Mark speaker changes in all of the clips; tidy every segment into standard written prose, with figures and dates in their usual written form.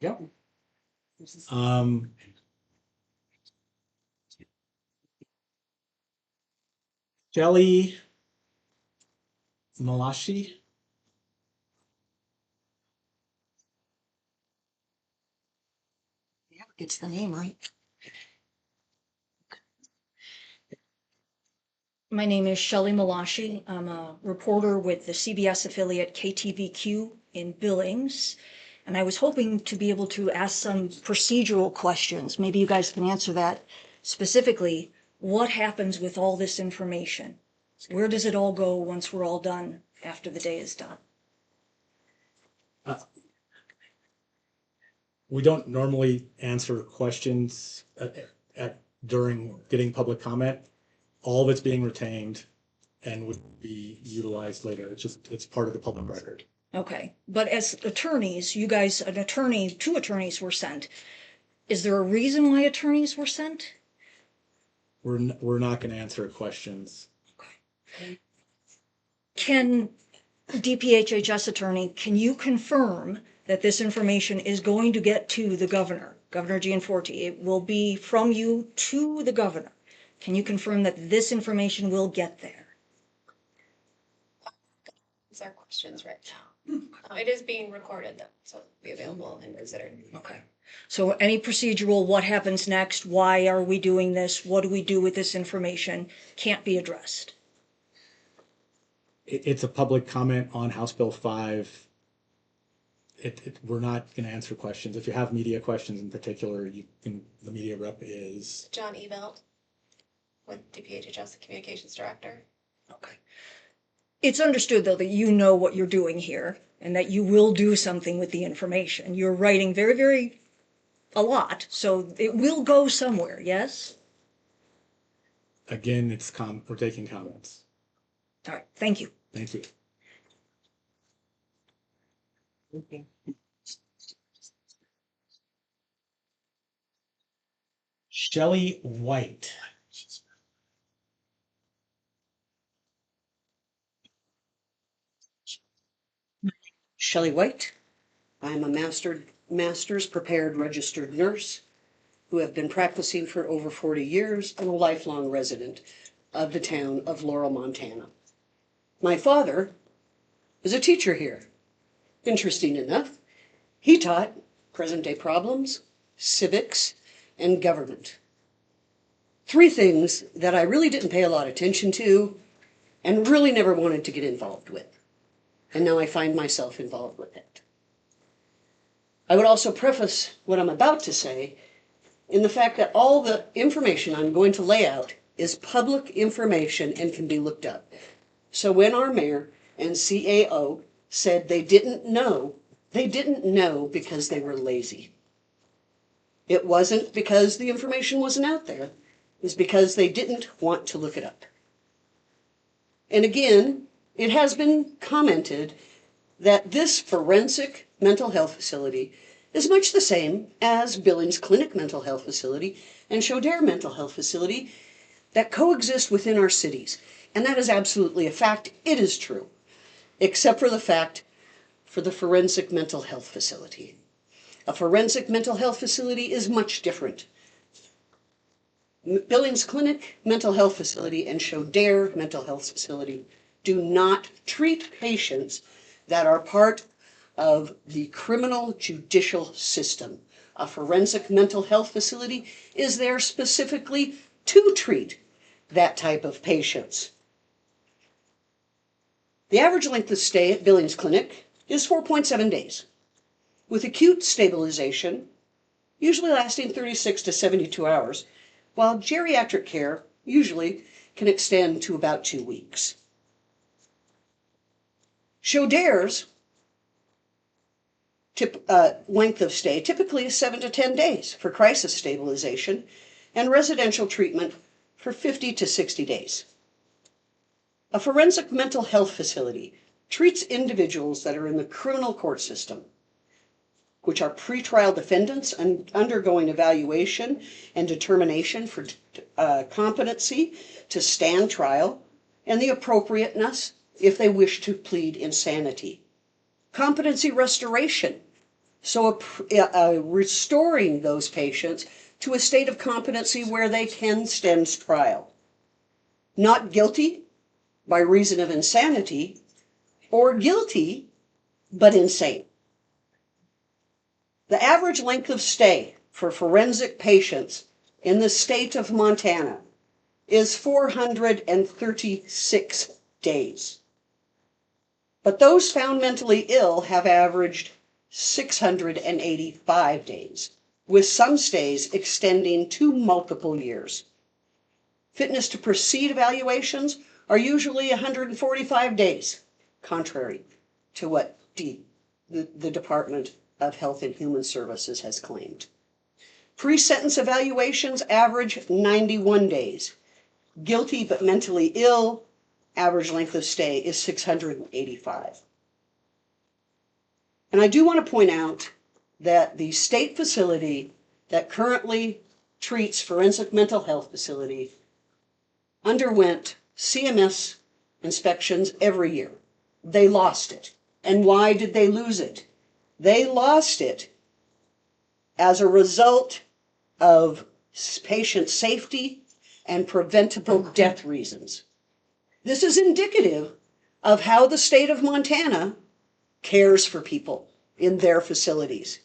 Speaker 1: Yep. Um, Shelly Malashi.
Speaker 2: Yeah, it's the name, right?
Speaker 3: My name is Shelley Malashi. I'm a reporter with the CBS affiliate KTVQ in Billings. And I was hoping to be able to ask some procedural questions. Maybe you guys can answer that. Specifically, what happens with all this information? Where does it all go once we're all done after the day is done?
Speaker 1: Uh, we don't normally answer questions during getting public comment. All of it's being retained and would be utilized later. It's part of the public record.
Speaker 3: Okay, but as attorneys, you guys, two attorneys were sent. Is there a reason why attorneys were sent?
Speaker 1: We're not going to answer questions.
Speaker 3: Can DPHHS attorney, can you confirm that this information is going to get to the governor, Governor Gianforte? It will be from you to the governor. Can you confirm that this information will get there?
Speaker 4: These are questions right now. It is being recorded though, so it'll be available and considered.
Speaker 3: Okay. So any procedural, what happens next? Why are we doing this? What do we do with this information? Can't be addressed.
Speaker 1: It's a public comment on House Bill 5. We're not going to answer questions. If you have media questions in particular, the media rep is
Speaker 4: John Ebelt with DPHHS, the communications director.
Speaker 3: Okay. It's understood, though, that you know what you're doing here and that you will do something with the information. You're writing a lot, so it will go somewhere, yes?
Speaker 1: again, we're taking comments.
Speaker 3: All right, thank you.
Speaker 1: Thank you.
Speaker 2: Okay.
Speaker 1: Shelley White.
Speaker 2: Shelley White. I'm a master's prepared registered nurse who have been practicing for over 40 years and a lifelong resident of the town of Laurel, Montana. My father is a teacher here. Interesting enough, he taught present-day problems, civics, and government. Three things that I really didn't pay a lot of attention to and really never wanted to get involved with. And now I find myself involved with it. I would also preface what I'm about to say in the fact that all the information I'm going to lay out is public information and can be looked up. So when our mayor and CAO said they didn't know because they were lazy. It wasn't because the information wasn't out there. It was because they didn't want to look it up. And again, it has been commented that this forensic mental health facility is much the same as Billings Clinic Mental Health Facility and Chaudere Mental Health Facility that coexist within our cities. And that is absolutely a fact. It is true, except for the fact for the forensic mental health facility. A forensic mental health facility is much different. Billings Clinic Mental Health Facility and Chaudere Mental Health Facility do not treat patients that are part of the criminal judicial system. A forensic mental health facility is there specifically to treat that type of patients. The average length of stay at Billings Clinic is 4.7 days, with acute stabilization usually lasting 36 to 72 hours, while geriatric care usually can extend to about 2 weeks. Chaudere's length of stay typically is 7 to 10 days for crisis stabilization and residential treatment for 50 to 60 days. A forensic mental health facility treats individuals that are in the criminal court system, which are pretrial defendants and undergoing evaluation and determination for competency to stand trial and the appropriateness if they wish to plead insanity. Competency restoration So restoring those patients to a state of competency where they can stand trial. Not guilty by reason of insanity, or guilty but insane. The average length of stay for forensic patients in the state of Montana is 436 days. But those found mentally ill have averaged 685 days, with some stays extending to multiple years. Fitness to proceed evaluations are usually 145 days, contrary to what the Department of Health and Human Services has claimed. Pre-sentence evaluations average 91 days. Guilty but mentally ill, average length of stay is 685. And I do want to point out that the state facility that currently treats forensic mental health facility underwent CMS inspections every year. They lost it. And why did they lose it? They lost it as a result of patient safety and preventable death reasons. This is indicative of how the state of Montana cares for people in their facilities.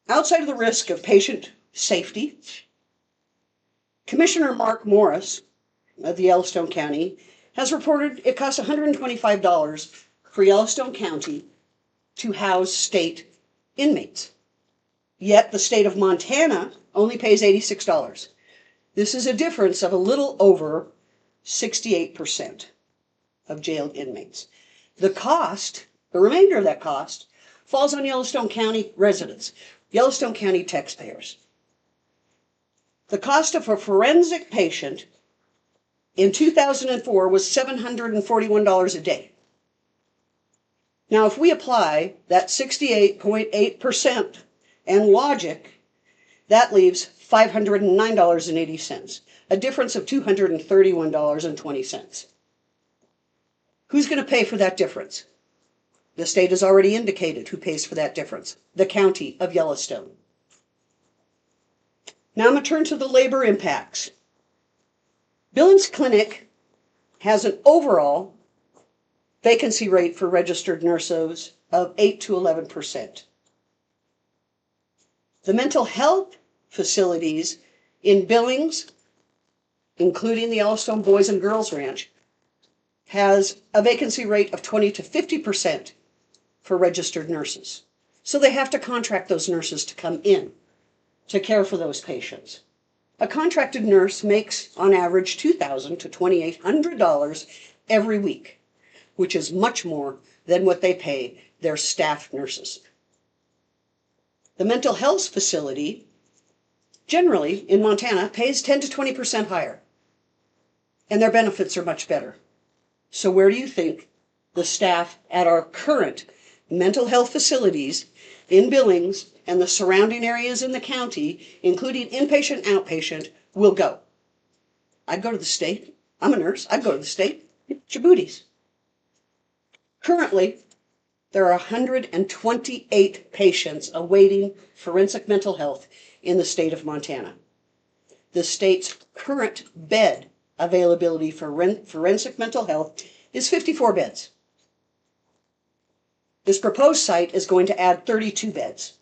Speaker 2: Outside of the risk of patient safety, Commissioner Mark Morris of the Yellowstone County has reported it costs $125 for Yellowstone County to house state inmates. Yet the state of Montana only pays $86. This is a difference of a little over 68% of jailed inmates. The cost, the remainder of that cost, falls on Yellowstone County residents, Yellowstone County taxpayers. The cost of a forensic patient in 2004 was $741 a day. Now, if we apply that 68.8% and logic, that leaves $509.80, a difference of $231.20. Who's going to pay for that difference? The state has already indicated who pays for that difference, the county of Yellowstone. Now I'm going to turn to the labor impacts. Billings Clinic has an overall vacancy rate for registered nurses of 8 to 11%. The mental health facilities in Billings, including the Yellowstone Boys and Girls Ranch, has a vacancy rate of 20 to 50% for registered nurses. So they have to contract those nurses to come in to care for those patients. A contracted nurse makes, on average, $2,000 to $2,800 every week, which is much more than what they pay their staff nurses. The mental health facility, generally in Montana, pays 10 to 20% higher, and their benefits are much better. So where do you think the staff at our current mental health facilities in Billings and the surrounding areas in the county, including inpatient, outpatient, will go? I'd go to the state. I'm a nurse. I'd go to the state. Djiboutis. Currently, there are 128 patients awaiting forensic mental health in the state of Montana. The state's current bed availability for forensic mental health is 54 beds. This proposed site is going to add 32 beds.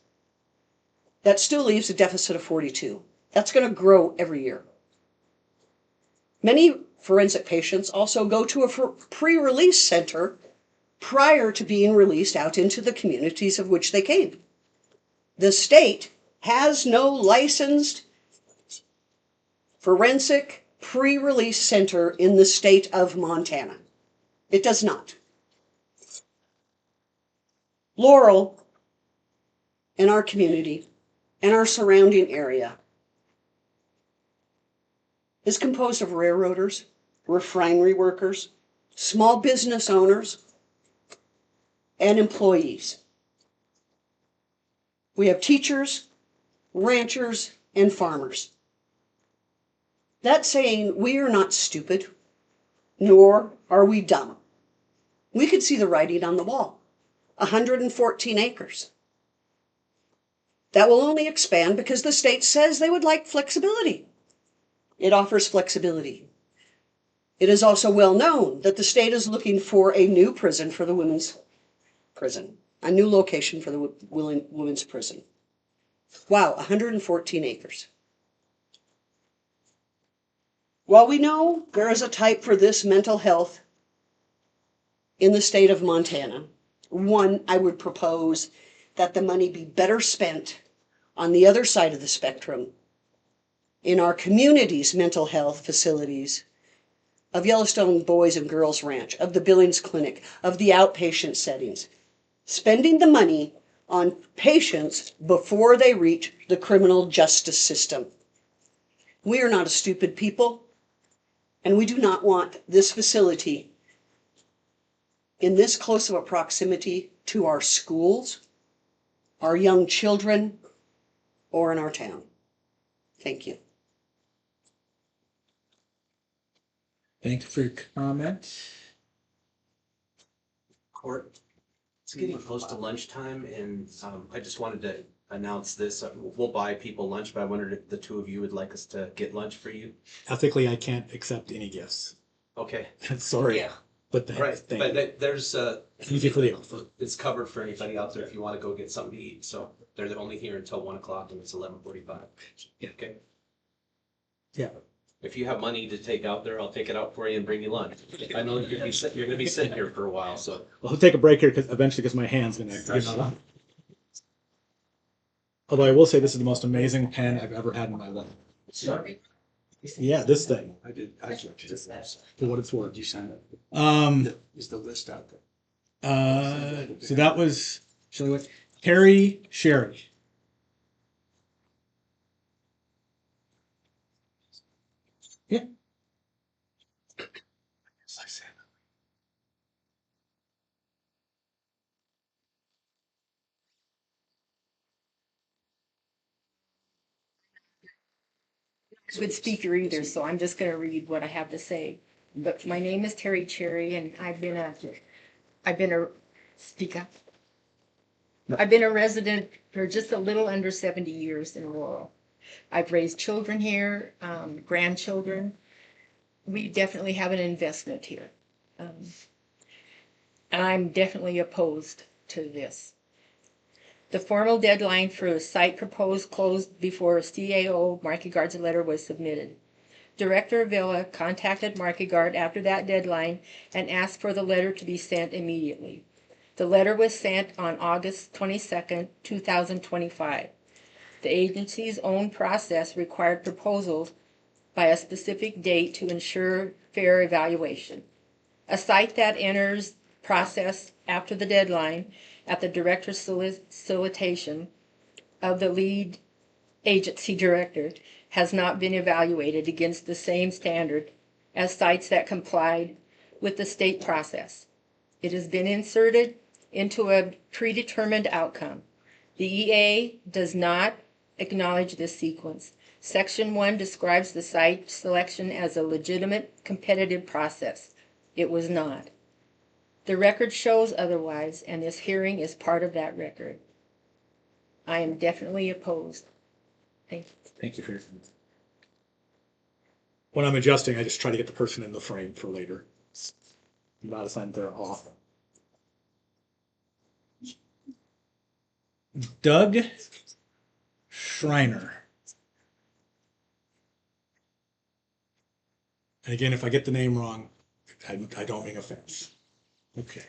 Speaker 2: That still leaves a deficit of 42. That's going to grow every year. Many forensic patients also go to a pre-release center prior to being released out into the communities of which they came. The state has no licensed forensic pre-release center in the state of Montana. It does not. Laurel, in our community and our surrounding area, is composed of railroaders, refinery workers, small business owners, and employees. We have teachers, ranchers, and farmers. That's saying we are not stupid, nor are we dumb. We could see the writing on the wall. 114 acres. That will only expand because the state says they would like flexibility. It offers flexibility. It is also well known that the state is looking for a new prison for the women's prison, a new location for the women's prison. Wow, 114 acres. While we know there is a type for this mental health in the state of Montana, one, I would propose that the money be better spent on the other side of the spectrum in our community's mental health facilities of Yellowstone Boys and Girls Ranch, of the Billings Clinic, of the outpatient settings, spending the money on patients before they reach the criminal justice system. We are not a stupid people, and we do not want this facility in this close of a proximity to our schools, our young children, or in our town. Thank you.
Speaker 1: Thank you for your comment.
Speaker 5: Court, it's getting close to lunchtime, and I just wanted to announce this. We'll buy people lunch, but I wondered if the two of you would like us to get lunch for you.
Speaker 1: Ethically, I can't accept any gifts.
Speaker 5: Okay.
Speaker 1: Sorry.
Speaker 5: Yeah.
Speaker 1: But
Speaker 5: Right,
Speaker 1: thank
Speaker 5: but
Speaker 1: you.
Speaker 5: there's
Speaker 1: Thank you for the offer.
Speaker 5: it's covered for anybody out there if you want to go get something to eat. So they're only here until 1 o'clock, and it's 11:45.
Speaker 1: Yeah.
Speaker 5: Okay.
Speaker 1: Yeah.
Speaker 5: If you have money to take out there, I'll take it out for you and bring you lunch. I know you're gonna be sitting here for a while, so.
Speaker 1: Well, I'll take a break here because my hand's gonna Although I will say this is the most amazing pen I've ever had in my life.
Speaker 5: Sorry.
Speaker 1: Yeah, this thing.
Speaker 6: I did, just
Speaker 1: For what it's worth.
Speaker 6: did you sign it?
Speaker 1: Um,
Speaker 6: Is the list out there?
Speaker 1: so that was Terry Sherry. Yeah.
Speaker 6: I said.
Speaker 7: Good speaker either, so I'm just gonna read what I have to say. But my name is Terry Cherry, and I've been a, speak up. I've been a resident for just a little under 70 years in Laurel. I've raised children here, grandchildren. We definitely have an investment here. And I'm definitely opposed to this. The formal deadline for the site proposed closed before CAO Markegard's letter was submitted. Director Villa contacted Markegard after that deadline and asked for the letter to be sent immediately. The letter was sent on August 22nd, 2025. The agency's own process required proposals by a specific date to ensure fair evaluation. A site that enters process after the deadline at the director's solicitation of the lead agency director has not been evaluated against the same standard as sites that complied with the state process. It has been inserted into a predetermined outcome. The EA does not acknowledge this sequence. Section 1 describes the site selection as a legitimate competitive process. It was not. The record shows otherwise, and this hearing is part of that record. I am definitely opposed. Thank you.
Speaker 1: Thank you for your. When I'm adjusting, I just try to get the person in the frame for later. Not assigned they're off. Doug Schreiner. And again, if I get the name wrong, I don't mean offense. Okay.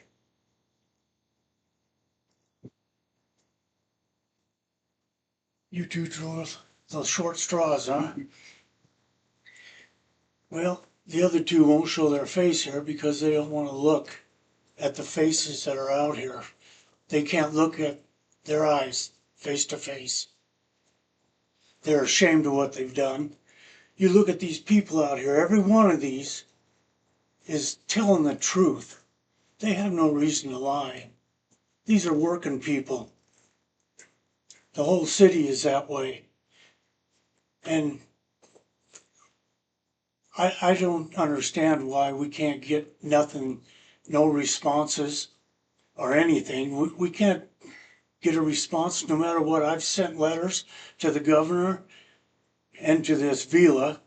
Speaker 8: You two drew the short straws, huh? Well, the other two won't show their face here because they don't want to look at the faces that are out here. They can't look at their eyes face to face. They're ashamed of what they've done. You look at these people out here, every one of these is telling the truth. They have no reason to lie. These are working people. The whole city is that way. And I don't understand why we can't get nothing, no responses. or anything. We can't get a response no matter what. I've sent letters to the governor and to this Vila.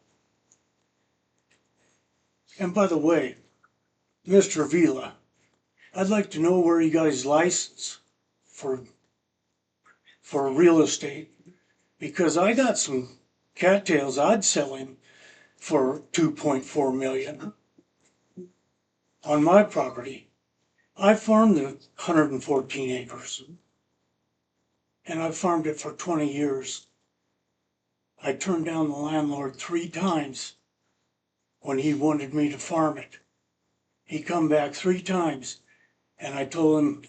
Speaker 8: And by the way, Mr. Vila, I'd like to know where he got his license for real estate, because I got some cattails I'd sell him for 2.4 million on my property. I farmed the 114 acres, and I've farmed it for 20 years. I turned down the landlord 3 times when he wanted me to farm it. He come back 3 times, and I told him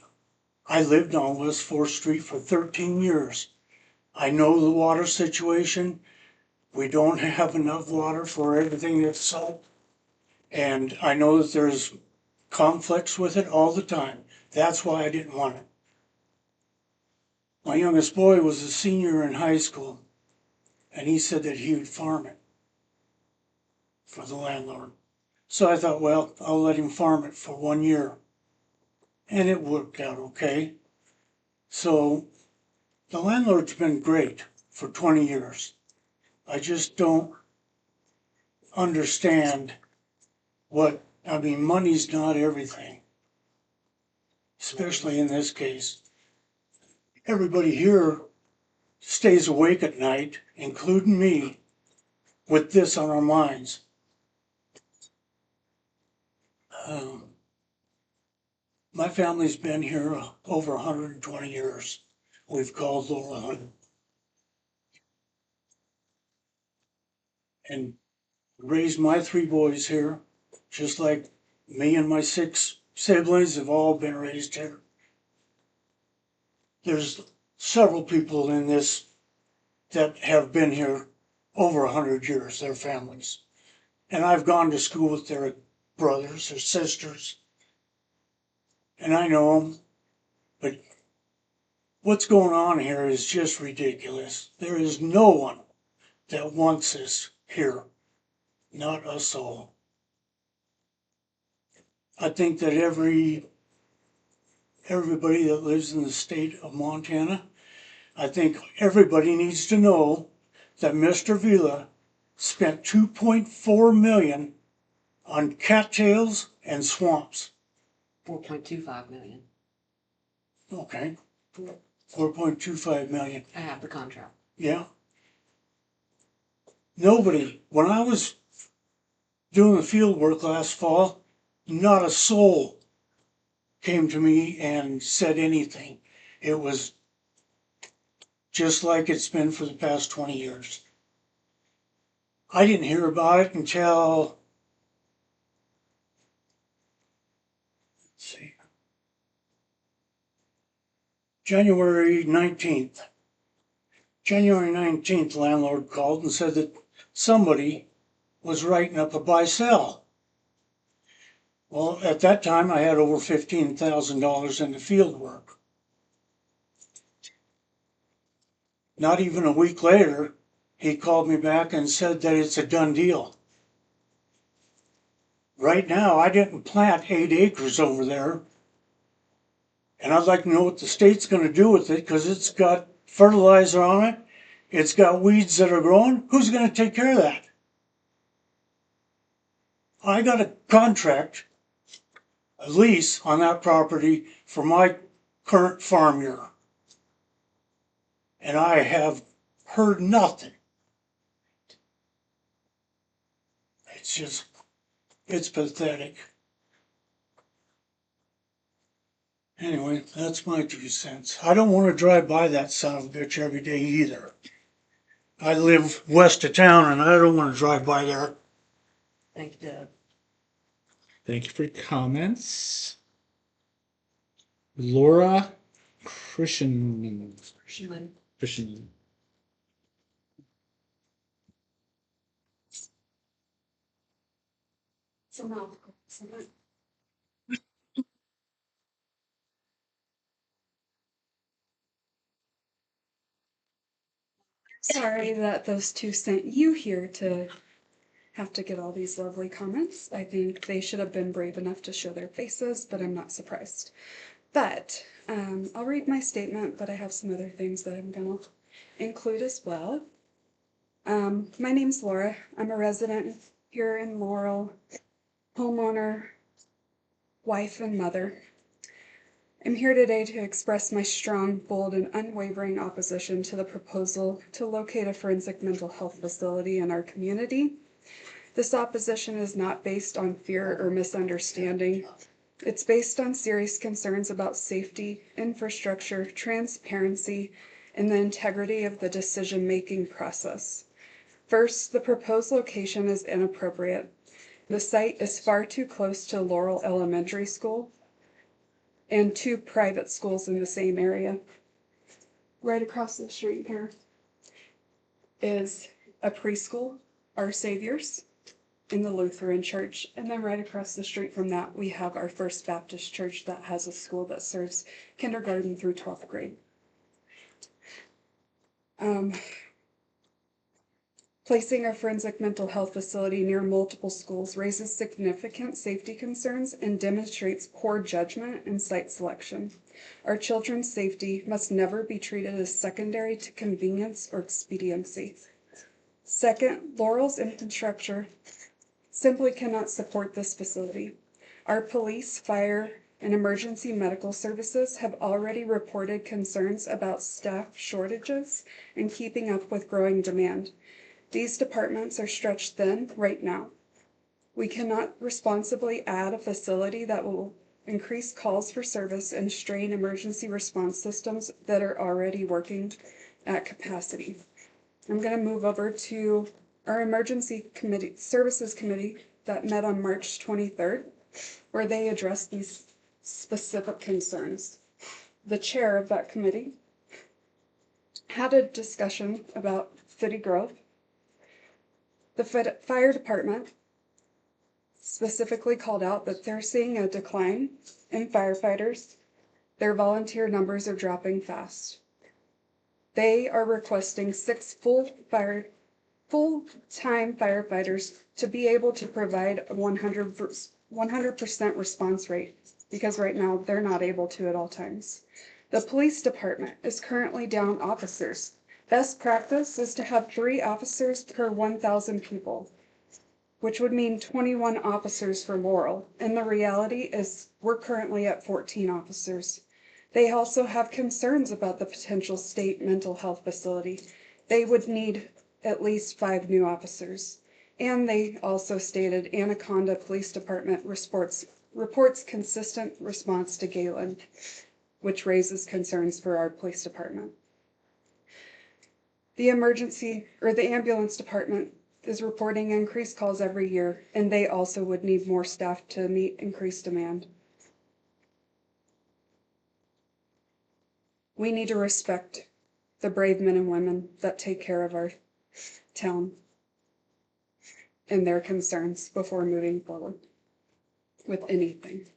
Speaker 8: I lived on West 4th Street for 13 years. I know the water situation. We don't have enough water for everything that's sold. And I know that there's conflicts with it all the time. That's why I didn't want it. My youngest boy was a senior in high school, and he said that he would farm it for the landlord. So I thought, well, I'll let him farm it for 1 year. And it worked out okay. So the landlord's been great for 20 years. I just don't understand money's not everything, especially in this case. Everybody here stays awake at night, including me, with this on our minds. My family's been here over 120 years. We've called Laurel home and raised my 3 boys here, just like me and my 6 siblings have all been raised here. There's several people in this that have been here over 100 years, their families. And I've gone to school with their brothers or sisters, and I know them, but what's going on here is just ridiculous. There is no one that wants this here, not a soul. I think that everybody that lives in the state of Montana, I think everybody needs to know that Mr. Vila spent 2.4 million on cattails and swamps.
Speaker 2: 4.25 million.
Speaker 8: Okay. 4.25 million.
Speaker 2: I have the contract.
Speaker 8: Yeah. Nobody, when I was doing the field work last fall, not a soul came to me and said anything. It was just like it's been for the past 20 years. I didn't hear about it until, let's see, January 19th. January 19th, the landlord called and said that somebody was writing up a buy-sell. Well, at that time, I had over $15,000 in the field work. Not even a week later, he called me back and said that it's a done deal. Right now, I didn't plant 8 acres over there, and I'd like to know what the state's going to do with it, because it's got fertilizer on it, it's got weeds that are growing. Who's going to take care of that? I got a contract, a lease on that property for my current farm year, and I have heard nothing. It's pathetic. Anyway, that's my 2 cents. I don't want to drive by that son of a bitch every day either. I live west of town and I don't want to drive by there.
Speaker 2: Thank you, Doug.
Speaker 1: Thank you for your comments. Laura Christian. Christian.
Speaker 9: Sorry that those 2 sent you here to have to get all these lovely comments. I think they should have been brave enough to show their faces, but I'm not surprised. But I'll read my statement, but I have some other things that I'm gonna include as well. My name's Laura. I'm a resident here in Laurel, homeowner, wife, and mother. I'm here today to express my strong, bold, and unwavering opposition to the proposal to locate a forensic mental health facility in our community. This opposition is not based on fear or misunderstanding. It's based on serious concerns about safety, infrastructure, transparency, and the integrity of the decision-making process. First, the proposed location is inappropriate. The site is far too close to Laurel Elementary School and 2 private schools in the same area. Right across the street here is a preschool, Our Saviors, in the Lutheran Church. And then right across the street from that, we have our First Baptist Church that has a school that serves kindergarten through 12th grade. Placing a forensic mental health facility near multiple schools raises significant safety concerns and demonstrates poor judgment in site selection. Our children's safety must never be treated as secondary to convenience or expediency. Second, Laurel's infrastructure simply cannot support this facility. Our police, fire, and emergency medical services have already reported concerns about staff shortages and keeping up with growing demand. These departments are stretched thin right now. We cannot responsibly add a facility that will increase calls for service and strain emergency response systems that are already working at capacity. I'm going to move over to our emergency committee, services committee that met on March 23rd, where they addressed these specific concerns. The chair of that committee had a discussion about city growth. The fire department specifically called out that they're seeing a decline in firefighters. Their volunteer numbers are dropping fast. They are requesting 6 full-time firefighters to be able to provide a 100% response rate, because right now they're not able to at all times. The police department is currently down officers. Best practice is to have 3 officers per 1,000 people, which would mean 21 officers for Laurel. And the reality is we're currently at 14 officers. They also have concerns about the potential state mental health facility. They would need at least 5 new officers. And they also stated Anaconda Police Department reports consistent response to Galen, which raises concerns for our police department. The ambulance department is reporting increased calls every year, and they also would need more staff to meet increased demand. We need to respect the brave men and women that take care of our town and their concerns before moving forward with anything.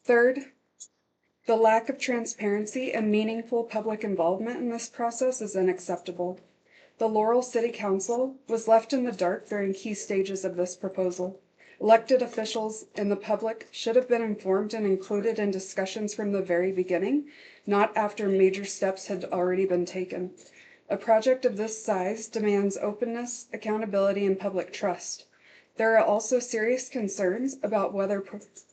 Speaker 9: Third, the lack of transparency and meaningful public involvement in this process is unacceptable. The Laurel City Council was left in the dark during key stages of this proposal. Elected officials and the public should have been informed and included in discussions from the very beginning, not after major steps had already been taken. A project of this size demands openness, accountability, and public trust. There are also serious concerns about whether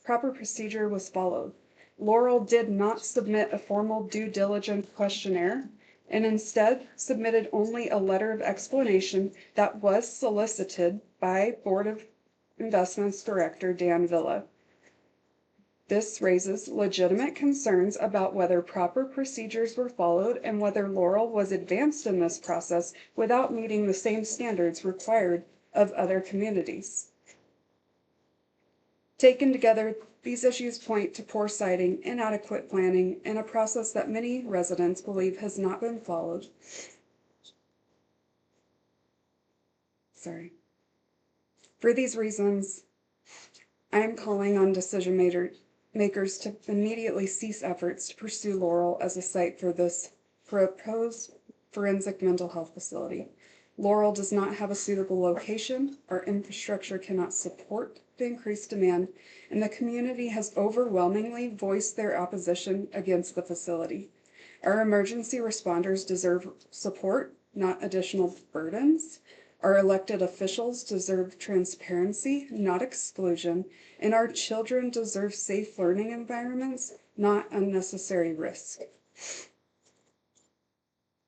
Speaker 9: proper procedure was followed. Laurel did not submit a formal due diligence questionnaire and instead submitted only a letter of explanation that was solicited by Board of Investments Director Dan Villa. This raises legitimate concerns about whether proper procedures were followed and whether Laurel was advanced in this process without meeting the same standards required of other communities. Taken together, these issues point to poor siting, inadequate planning, and a process that many residents believe has not been followed. For these reasons, I am calling on decision makers to immediately cease efforts to pursue Laurel as a site for this proposed forensic mental health facility. Laurel does not have a suitable location, our infrastructure cannot support the increased demand, and the community has overwhelmingly voiced their opposition against the facility. Our emergency responders deserve support, not additional burdens. Our elected officials deserve transparency, not exclusion, and our children deserve safe learning environments, not unnecessary risk.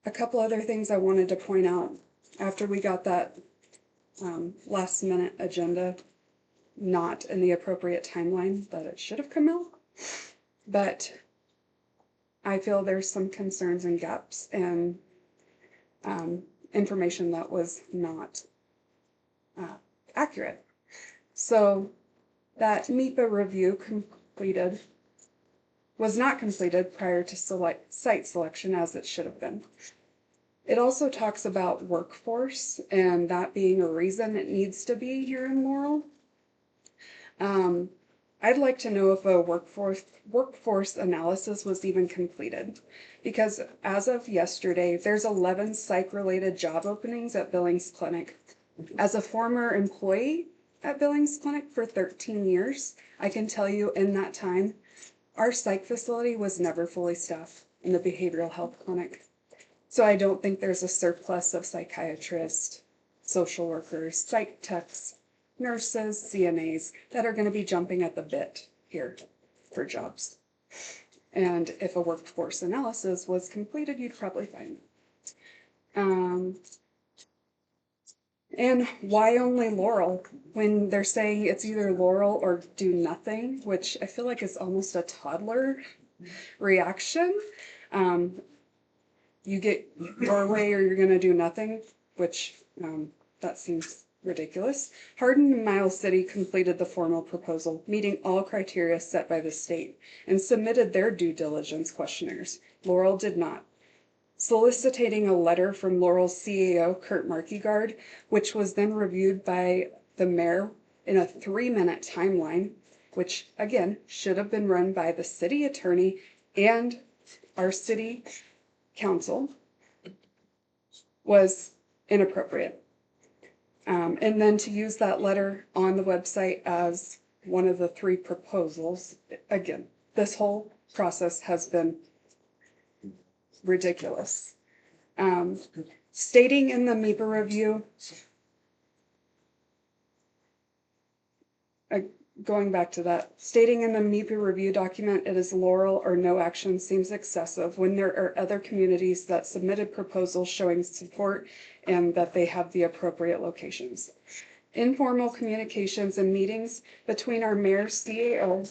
Speaker 9: A couple other things I wanted to point out after we got that last minute agenda not in the appropriate timeline that it should have come out, but I feel there's some concerns and gaps and information that was not accurate. So that MEPA review was not completed prior to site selection as it should have been. It also talks about workforce and that being a reason it needs to be here in Laurel. I'd like to know if a workforce analysis was even completed, because as of yesterday, there's 11 psych-related job openings at Billings Clinic. As a former employee at Billings Clinic for 13 years, I can tell you in that time, our psych facility was never fully staffed in the behavioral health clinic. So I don't think there's a surplus of psychiatrists, social workers, psych techs, nurses, CNAs that are going to be jumping at the bit here for jobs. And if a workforce analysis was completed, you'd probably find it. And why only Laurel when they're saying it's either Laurel or do nothing, which I feel like is almost a toddler reaction. You get your way or you're going to do nothing, which that seems ridiculous. Hardin and Miles City completed the formal proposal, meeting all criteria set by the state, and submitted their due diligence questionnaires. Laurel did not. Soliciting a letter from Laurel's CAO, Kurt Markegard, which was then reviewed by the mayor in a 3-minute timeline, which again should have been run by the city attorney and our city council, was inappropriate. And then to use that letter on the website as one of the 3 proposals, again, this whole process has been ridiculous. Stating in the MEPA review, going back to that, stating in the MEPA review document it is Laurel or no action seems excessive when there are other communities that submitted proposals showing support and that they have the appropriate locations. Informal communications and meetings between our mayor's CAO,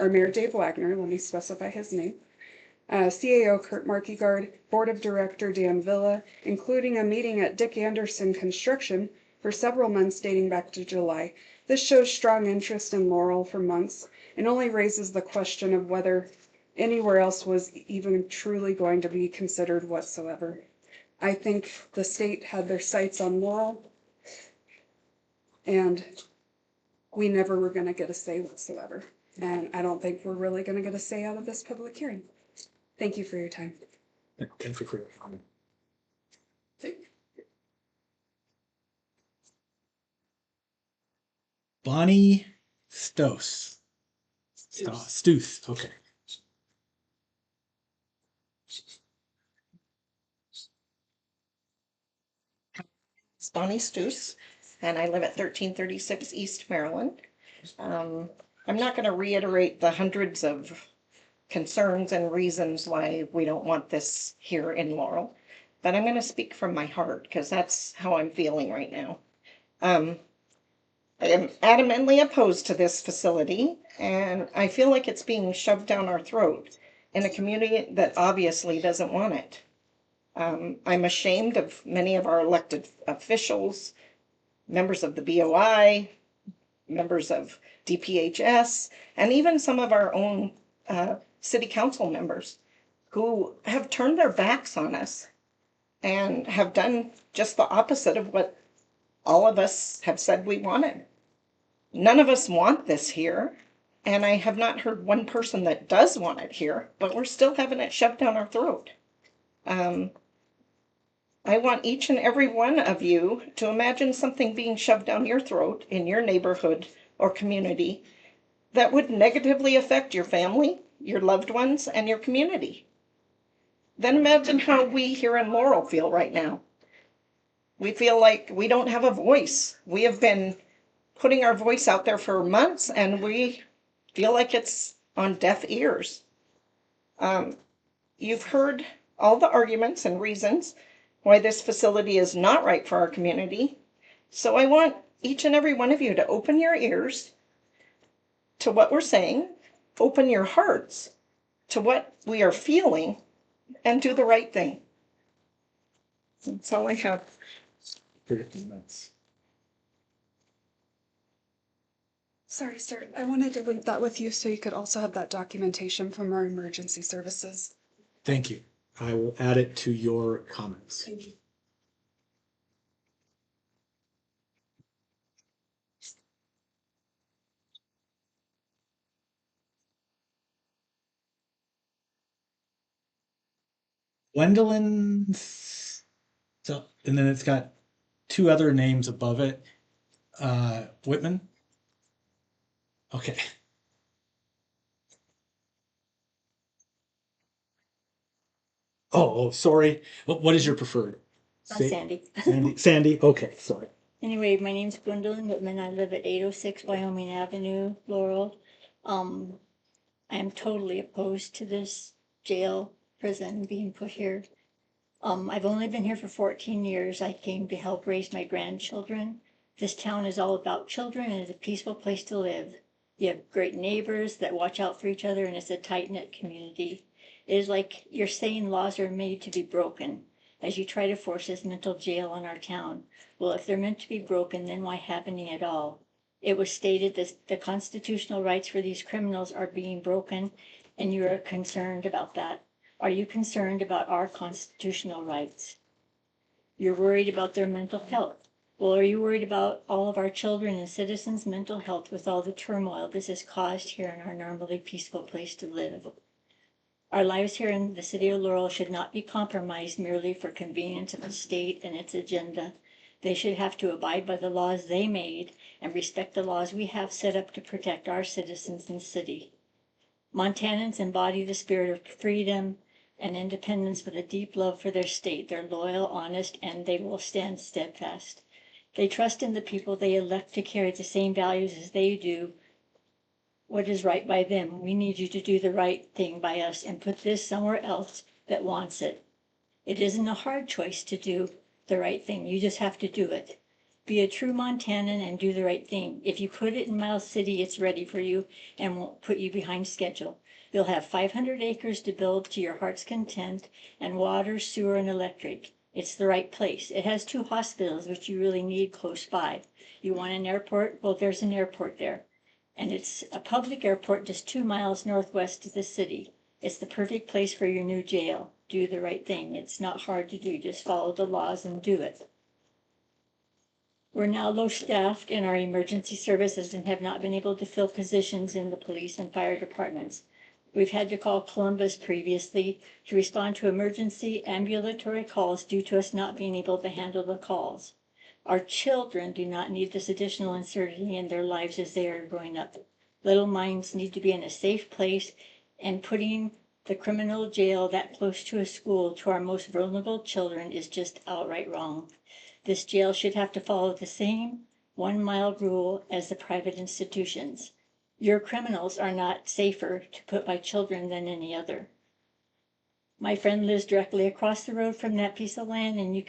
Speaker 9: our Mayor Dave Wagner, let me specify his name, CAO Kurt Markegard, Board of Director Dan Villa, including a meeting at Dick Anderson Construction for several months dating back to July. This shows strong interest in Laurel for months and only raises the question of whether anywhere else was even truly going to be considered whatsoever. I think the state had their sights on Laurel, and we never were going to get a say whatsoever. And I don't think we're really going to get a say out of this public hearing. Thank you for your time.
Speaker 1: Thank you for your comment. Bonnie Stos. Stuth. Okay.
Speaker 10: It's Bonnie Stoos, and I live at 1336 East Maryland. I'm not going to reiterate the hundreds of concerns and reasons why we don't want this here in Laurel, but I'm going to speak from my heart because that's how I'm feeling right now. I am adamantly opposed to this facility, and I feel like it's being shoved down our throat in a community that obviously doesn't want it. I'm ashamed of many of our elected officials, members of the BOI, members of DPHS, and even some of our own city council members who have turned their backs on us and have done just the opposite of what all of us have said we wanted. None of us want this here, and I have not heard one person that does want it here, but we're still having it shoved down our throat. I want each and every one of you to imagine something being shoved down your throat in your neighborhood or community that would negatively affect your family, your loved ones, and your community. Then imagine how we here in Laurel feel right now. We feel like we don't have a voice. We have been putting our voice out there for months and we feel like it's on deaf ears. You've heard all the arguments and reasons why this facility is not right for our community. So I want each and every one of you to open your ears to what we're saying, open your hearts to what we are feeling, and do the right thing. That's all I have.
Speaker 9: Sorry, sir. I wanted to leave that with you so you could also have that documentation from our emergency services.
Speaker 1: Thank you. I will add it to your comments.
Speaker 9: Thank you.
Speaker 1: Gwendolyn's, so, and then it's got two other names above it. Whitman. Okay. Oh, sorry. What is your preferred?
Speaker 11: Sandy.
Speaker 1: Sandy. Okay, sorry.
Speaker 11: Anyway, my name's Gwendolyn Whitman. I live at 806 Wyoming Avenue, Laurel. I am totally opposed to this jail, prison being put here. I've only been here for 14 years. I came to help raise my grandchildren. This town is all about children and it's a peaceful place to live. You have great neighbors that watch out for each other and it's a tight-knit community. It is like you're saying laws are made to be broken as you try to force this mental jail on our town. Well, if they're meant to be broken, then why have any at all? It was stated that the constitutional rights for these criminals are being broken, and you are concerned about that. Are you concerned about our constitutional rights? You're worried about their mental health. Well, are you worried about all of our children and citizens' mental health with all the turmoil this has caused here in our normally peaceful place to live? Our lives here in the city of Laurel should not be compromised merely for convenience of the state and its agenda. They should have to abide by the laws they made and respect the laws we have set up to protect our citizens and city. Montanans embody the spirit of freedom and independence with a deep love for their state. They're loyal, honest, and they will stand steadfast. They trust in the people they elect to carry the same values as they do. What is right by them? We need you to do the right thing by us and put this somewhere else that wants it. It isn't a hard choice to do the right thing. You just have to do it. Be a true Montanan and do the right thing. If you put it in Miles City, it's ready for you and won't put you behind schedule. You'll have 500 acres to build to your heart's content and water, sewer, and electric. It's the right place. It has 2 hospitals, which you really need close by. You want an airport? Well, there's an airport there. And it's a public airport just 2 miles northwest of the city. It's the perfect place for your new jail. Do the right thing. It's not hard to do. Just follow the laws and do it. We're now low-staffed in our emergency services and have not been able to fill positions in the police and fire departments. We've had to call Columbus previously to respond to emergency ambulatory calls due to us not being able to handle the calls. Our children do not need this additional uncertainty in their lives as they are growing up. Little minds need to be in a safe place, and putting the criminal jail that close to a school to our most vulnerable children is just outright wrong. This jail should have to follow the same 1-mile rule as the private institutions. Your criminals are not safer to put by children than any other. My friend lives directly across the road from that piece of land, and she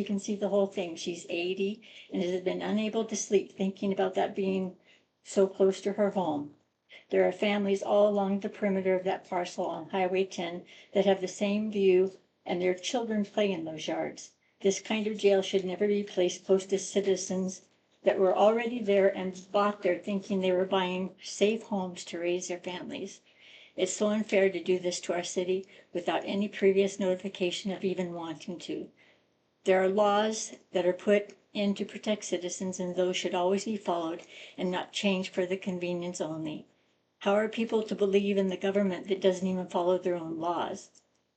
Speaker 11: can see the whole thing. She's 80 and has been unable to sleep thinking about that being so close to her home. There are families all along the perimeter of that parcel on Highway 10 that have the same view, and their children play in those yards. This kind of jail should never be placed close to citizens that were already there and bought there thinking they were buying safe homes to raise their families. It's so unfair to do this to our city without any previous notification of even wanting to. There are laws that are put in to protect citizens, and those should always be followed and not changed for the convenience only. How are people to believe in the government that doesn't even follow their own laws?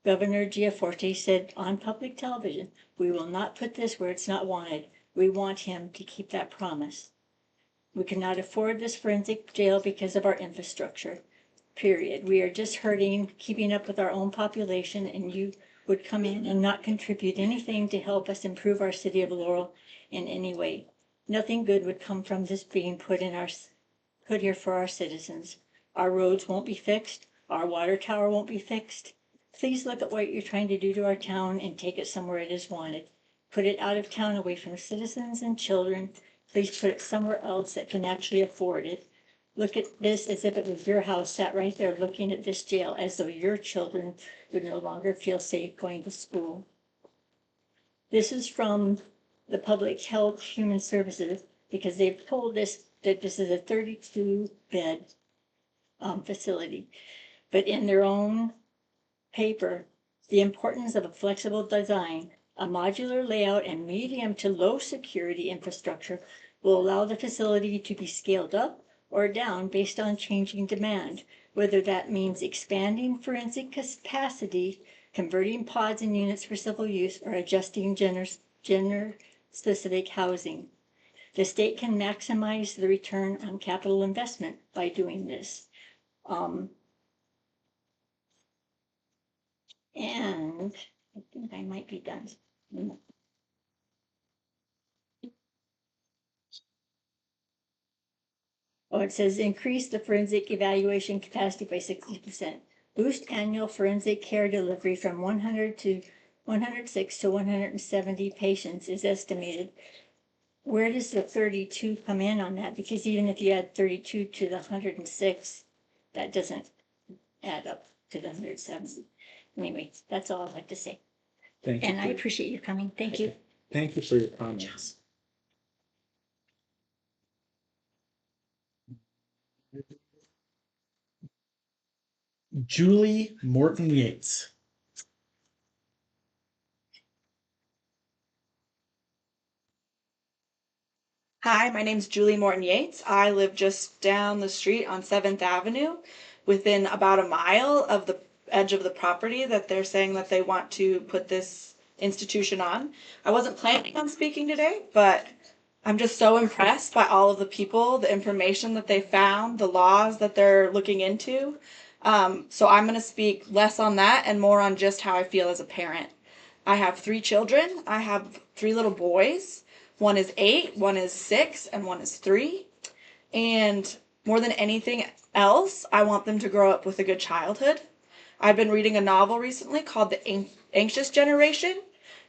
Speaker 11: Governor Giaforte said on public television, "We will not put this where it's not wanted." We want him to keep that promise. We cannot afford this forensic jail because of our infrastructure. Period. We are just hurting, keeping up with our own population, and you would come in and not contribute anything to help us improve our city of Laurel in any way. Nothing good would come from this being put here for our citizens. Our roads won't be fixed. Our water tower won't be fixed. Please look at what you're trying to do to our town and take it somewhere it is wanted. Put it out of town, away from citizens and children. Please put it somewhere else that can actually afford it. Look at this as if it was your house, sat right there looking at this jail, as though your children would no longer feel safe going to school. This is from the Public Health Human Services, because they've told us that this is a 32-bed facility. But in their own paper, the importance of a flexible design, a modular layout, and medium to low security infrastructure will allow the facility to be scaled up or down based on changing demand, whether that means expanding forensic capacity, converting pods and units for civil use, or adjusting gender-specific housing. The state can maximize the return on capital investment by doing this. And I think I might be done. Oh, it says increase the forensic evaluation capacity by 60%. Boost annual forensic care delivery from 106 to 170 patients is estimated. Where does the 32 come in on that? Because even if you add 32 to the 106, that doesn't add up to the 170. Anyway, that's all I'd like to say.
Speaker 1: Thank you.
Speaker 11: And I appreciate you coming. Thank you.
Speaker 1: Thank you for your comments. Julie Morton Yates.
Speaker 12: Hi, my name's Julie Morton Yates. I live just down the street on 7th Avenue, within about a mile of the edge of the property that they're saying that they want to put this institution on. I wasn't planning on speaking today, but I'm just so impressed by all of the people, the information that they found, the laws that they're looking into. So I'm going to speak less on that and more on just how I feel as a parent. I have 3 children. I have 3 little boys. One is 8, one is 6, and one is 3. And more than anything else, I want them to grow up with a good childhood. I've been reading a novel recently called The Anxious Generation,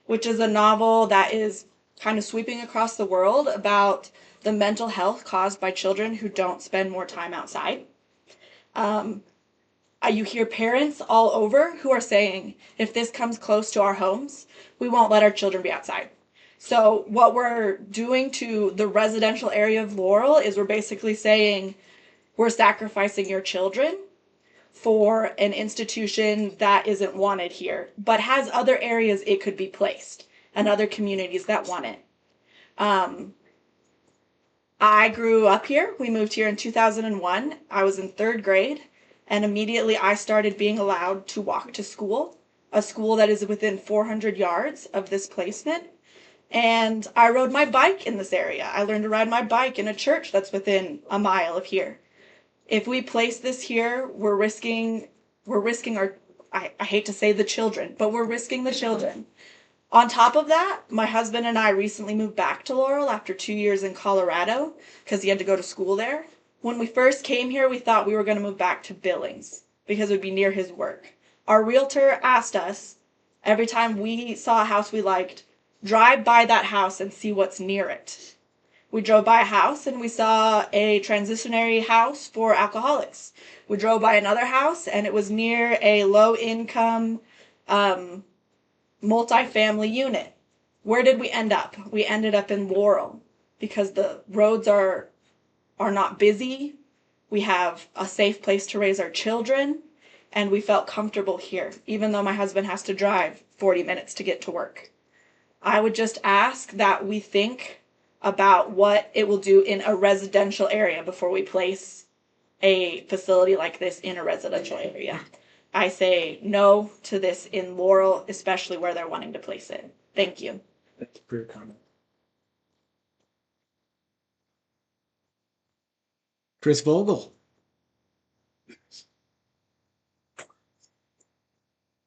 Speaker 12: which is a novel that is kind of sweeping across the world about the mental health caused by children who don't spend more time outside. You hear parents all over who are saying, if this comes close to our homes, we won't let our children be outside. So what we're doing to the residential area of Laurel is we're basically saying we're sacrificing your children for an institution that isn't wanted here, but has other areas it could be placed and other communities that want it. I grew up here. We moved here in 2001. I was in 3rd grade, and immediately I started being allowed to walk to school, a school that is within 400 yards of this placement. And I rode my bike in this area. I learned to ride my bike in a church that's within a mile of here. If we place this here, we're risking our, I hate to say the children, but we're risking the children. On top of that, my husband and I recently moved back to Laurel after 2 years in Colorado because he had to go to school there. When we first came here, we thought we were going to move back to Billings because it would be near his work. Our realtor asked us every time we saw a house we liked, drive by that house and see what's near it. We drove by a house and we saw a transitionary house for alcoholics. We drove by another house and it was near a low-income multi-family unit. Where did we end up? We ended up in Laurel because the roads are not busy. We have a safe place to raise our children, and we felt comfortable here, even though my husband has to drive 40 minutes to get to work. I would just ask that we think about what it will do in a residential area before we place a facility like this in a residential area. I say no to this in Laurel, especially where they're wanting to place it. Thank you.
Speaker 1: Thank you for your comment. Chris Vogel.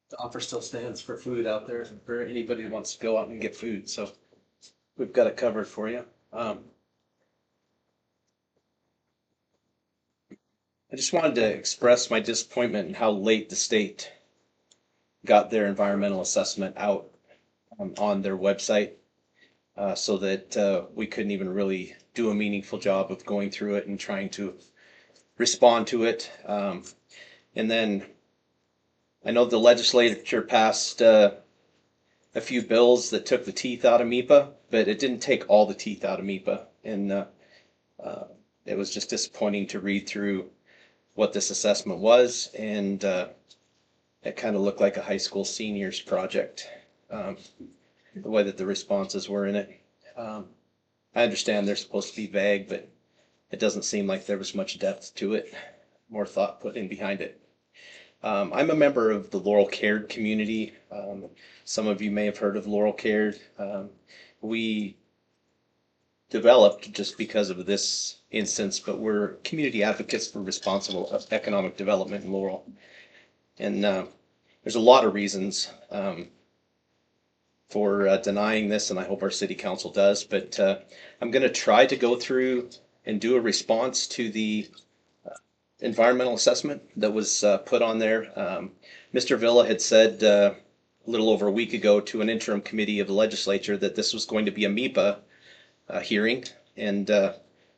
Speaker 5: The offer still stands for food out there for anybody who wants to go out and get food, so we've got it covered for you. I just wanted to express my disappointment in how late the state got their environmental assessment out on their website, so that we couldn't even really do a meaningful job of going through it and trying to respond to it. And then I know the legislature passed a few bills that took the teeth out of MEPA, but it didn't take all the teeth out of MEPA. And it was just disappointing to read through what this assessment was, and it kind of looked like a high school seniors project, the way that the responses were in it. I understand they're supposed to be vague, but it doesn't seem like there was much depth to it, more thought put in behind it. I'm a member of the Laurel Cared community. Some of you may have heard of Laurel Cared. We developed just because of this instance, but we're community advocates for responsible economic development in Laurel. And there's a lot of reasons for denying this, and I hope our city council does, but I'm going to try to go through and do a response to the environmental assessment that was put on there. Mr. Villa had said a little over a week ago to an interim committee of the legislature that this was going to be a MEPA hearing, and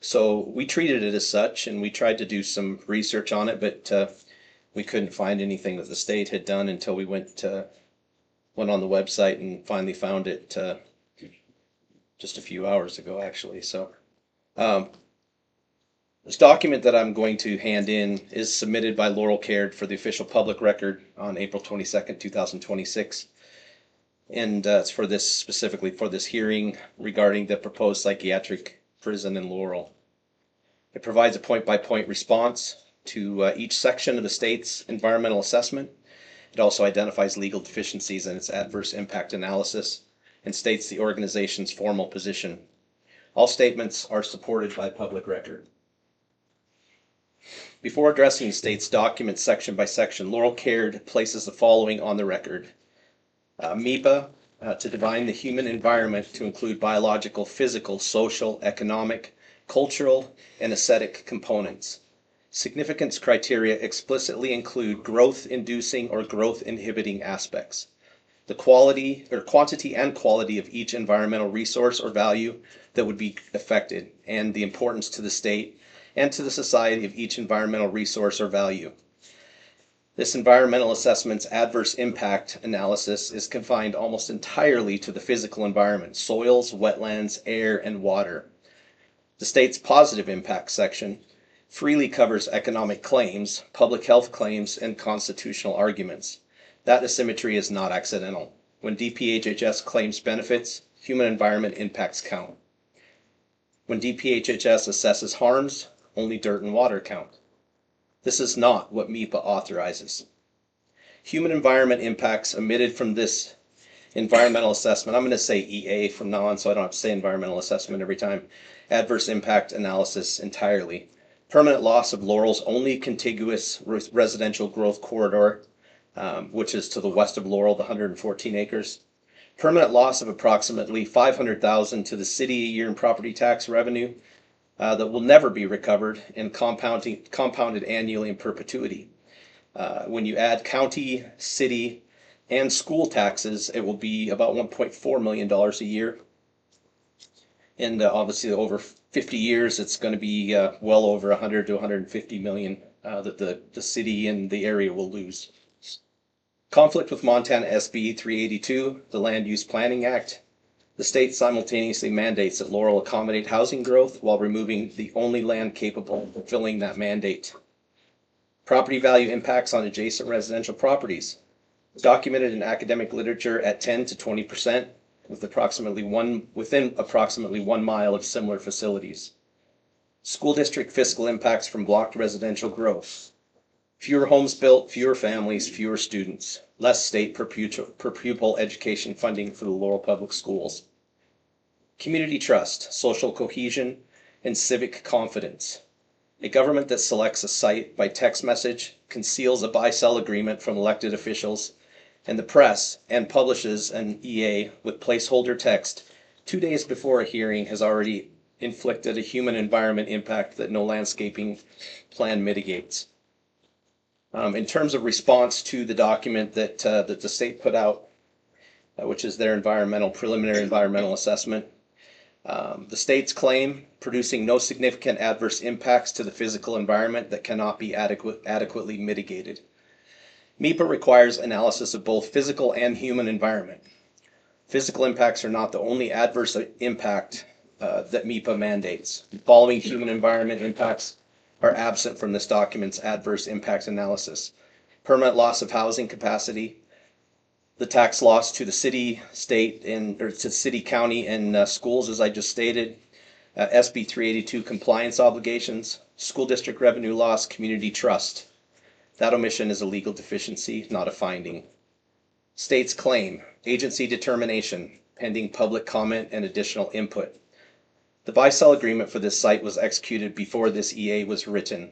Speaker 5: so we treated it as such, and we tried to do some research on it, but we couldn't find anything that the state had done until we went on the website and finally found it just a few hours ago, actually. So this document that I'm going to hand in is submitted by Laurel Cared for the official public record on April 22nd, 2026. And it's for this, specifically for this hearing regarding the proposed psychiatric prison in Laurel. It provides a point-by-point response to each section of the state's environmental assessment. It also identifies legal deficiencies in its adverse impact analysis and states the organization's formal position. All statements are supported by public record. Before addressing the state's document section by section, Laurel Cared places the following on the record. MEPA, to define the human environment to include biological, physical, social, economic, cultural, and aesthetic components. Significance criteria explicitly include growth-inducing or growth-inhibiting aspects. The quality or quantity and quality of each environmental resource or value that would be affected, and the importance to the state and to the society of each environmental resource or value. This environmental assessment's adverse impact analysis is confined almost entirely to the physical environment, soils, wetlands, air, and water. The state's positive impact section freely covers economic claims, public health claims, and constitutional arguments. That asymmetry is not accidental. When DPHHS claims benefits, human environment impacts count. When DPHHS assesses harms, only dirt and water count. This is not what MEPA authorizes. Human environment impacts omitted from this environmental assessment, I'm going to say EA from now on so I don't have to say environmental assessment every time, adverse impact analysis entirely. Permanent loss of Laurel's only contiguous residential growth corridor, which is to the west of Laurel, the 114 acres. Permanent loss of approximately $500,000 to the city a year in property tax revenue that will never be recovered and compounded annually in perpetuity. When you add county, city, and school taxes, it will be about $1.4 million a year. And obviously over 50 years, it's going to be well over 100 to 150 million that the city and the area will lose. Conflict with Montana SB 382, the Land Use Planning Act. The state simultaneously mandates that Laurel accommodate housing growth while removing the only land capable of fulfilling that mandate. Property value impacts on adjacent residential properties. Documented in academic literature at 10 to 20%, within approximately 1 mile of similar facilities. School district fiscal impacts from blocked residential growth. Fewer homes built, fewer families, fewer students, less state per pupil education funding for the Laurel Public Schools. Community trust, social cohesion, and civic confidence. A government that selects a site by text message, conceals a buy-sell agreement from elected officials and the press, and publishes an EA with placeholder text 2 days before a hearing has already inflicted a human environment impact that no landscaping plan mitigates. In terms of response to the document that the state put out, which is their preliminary environmental assessment, the state's claim, producing no significant adverse impacts to the physical environment that cannot be adequately mitigated. MEPA requires analysis of both physical and human environment. Physical impacts are not the only adverse impact that MEPA mandates. The following human environment impacts are absent from this document's adverse impact analysis: permanent loss of housing capacity, the tax loss to the city, state, or to city, county, and schools, as I just stated, SB 382 compliance obligations, school district revenue loss, community trust. That omission is a legal deficiency, not a finding. State's claim, agency determination, pending public comment and additional input. The buy-sell agreement for this site was executed before this EA was written.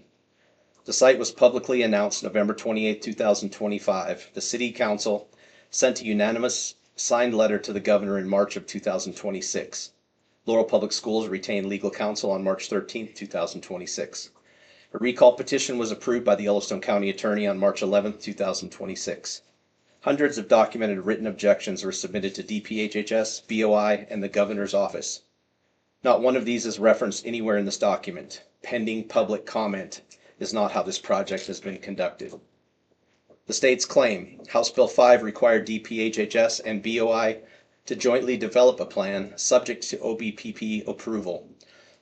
Speaker 5: The site was publicly announced November 28, 2025. The City Council sent a unanimous signed letter to the governor in March of 2026. Laurel Public Schools retained legal counsel on March 13, 2026. A recall petition was approved by the Yellowstone County Attorney on March 11, 2026. Hundreds of documented written objections were submitted to DPHHS, BOI, and the governor's office. Not one of these is referenced anywhere in this document. Pending public comment is not how this project has been conducted. The state's claim, House Bill 5 required DPHHS and BOI to jointly develop a plan subject to OBPP approval.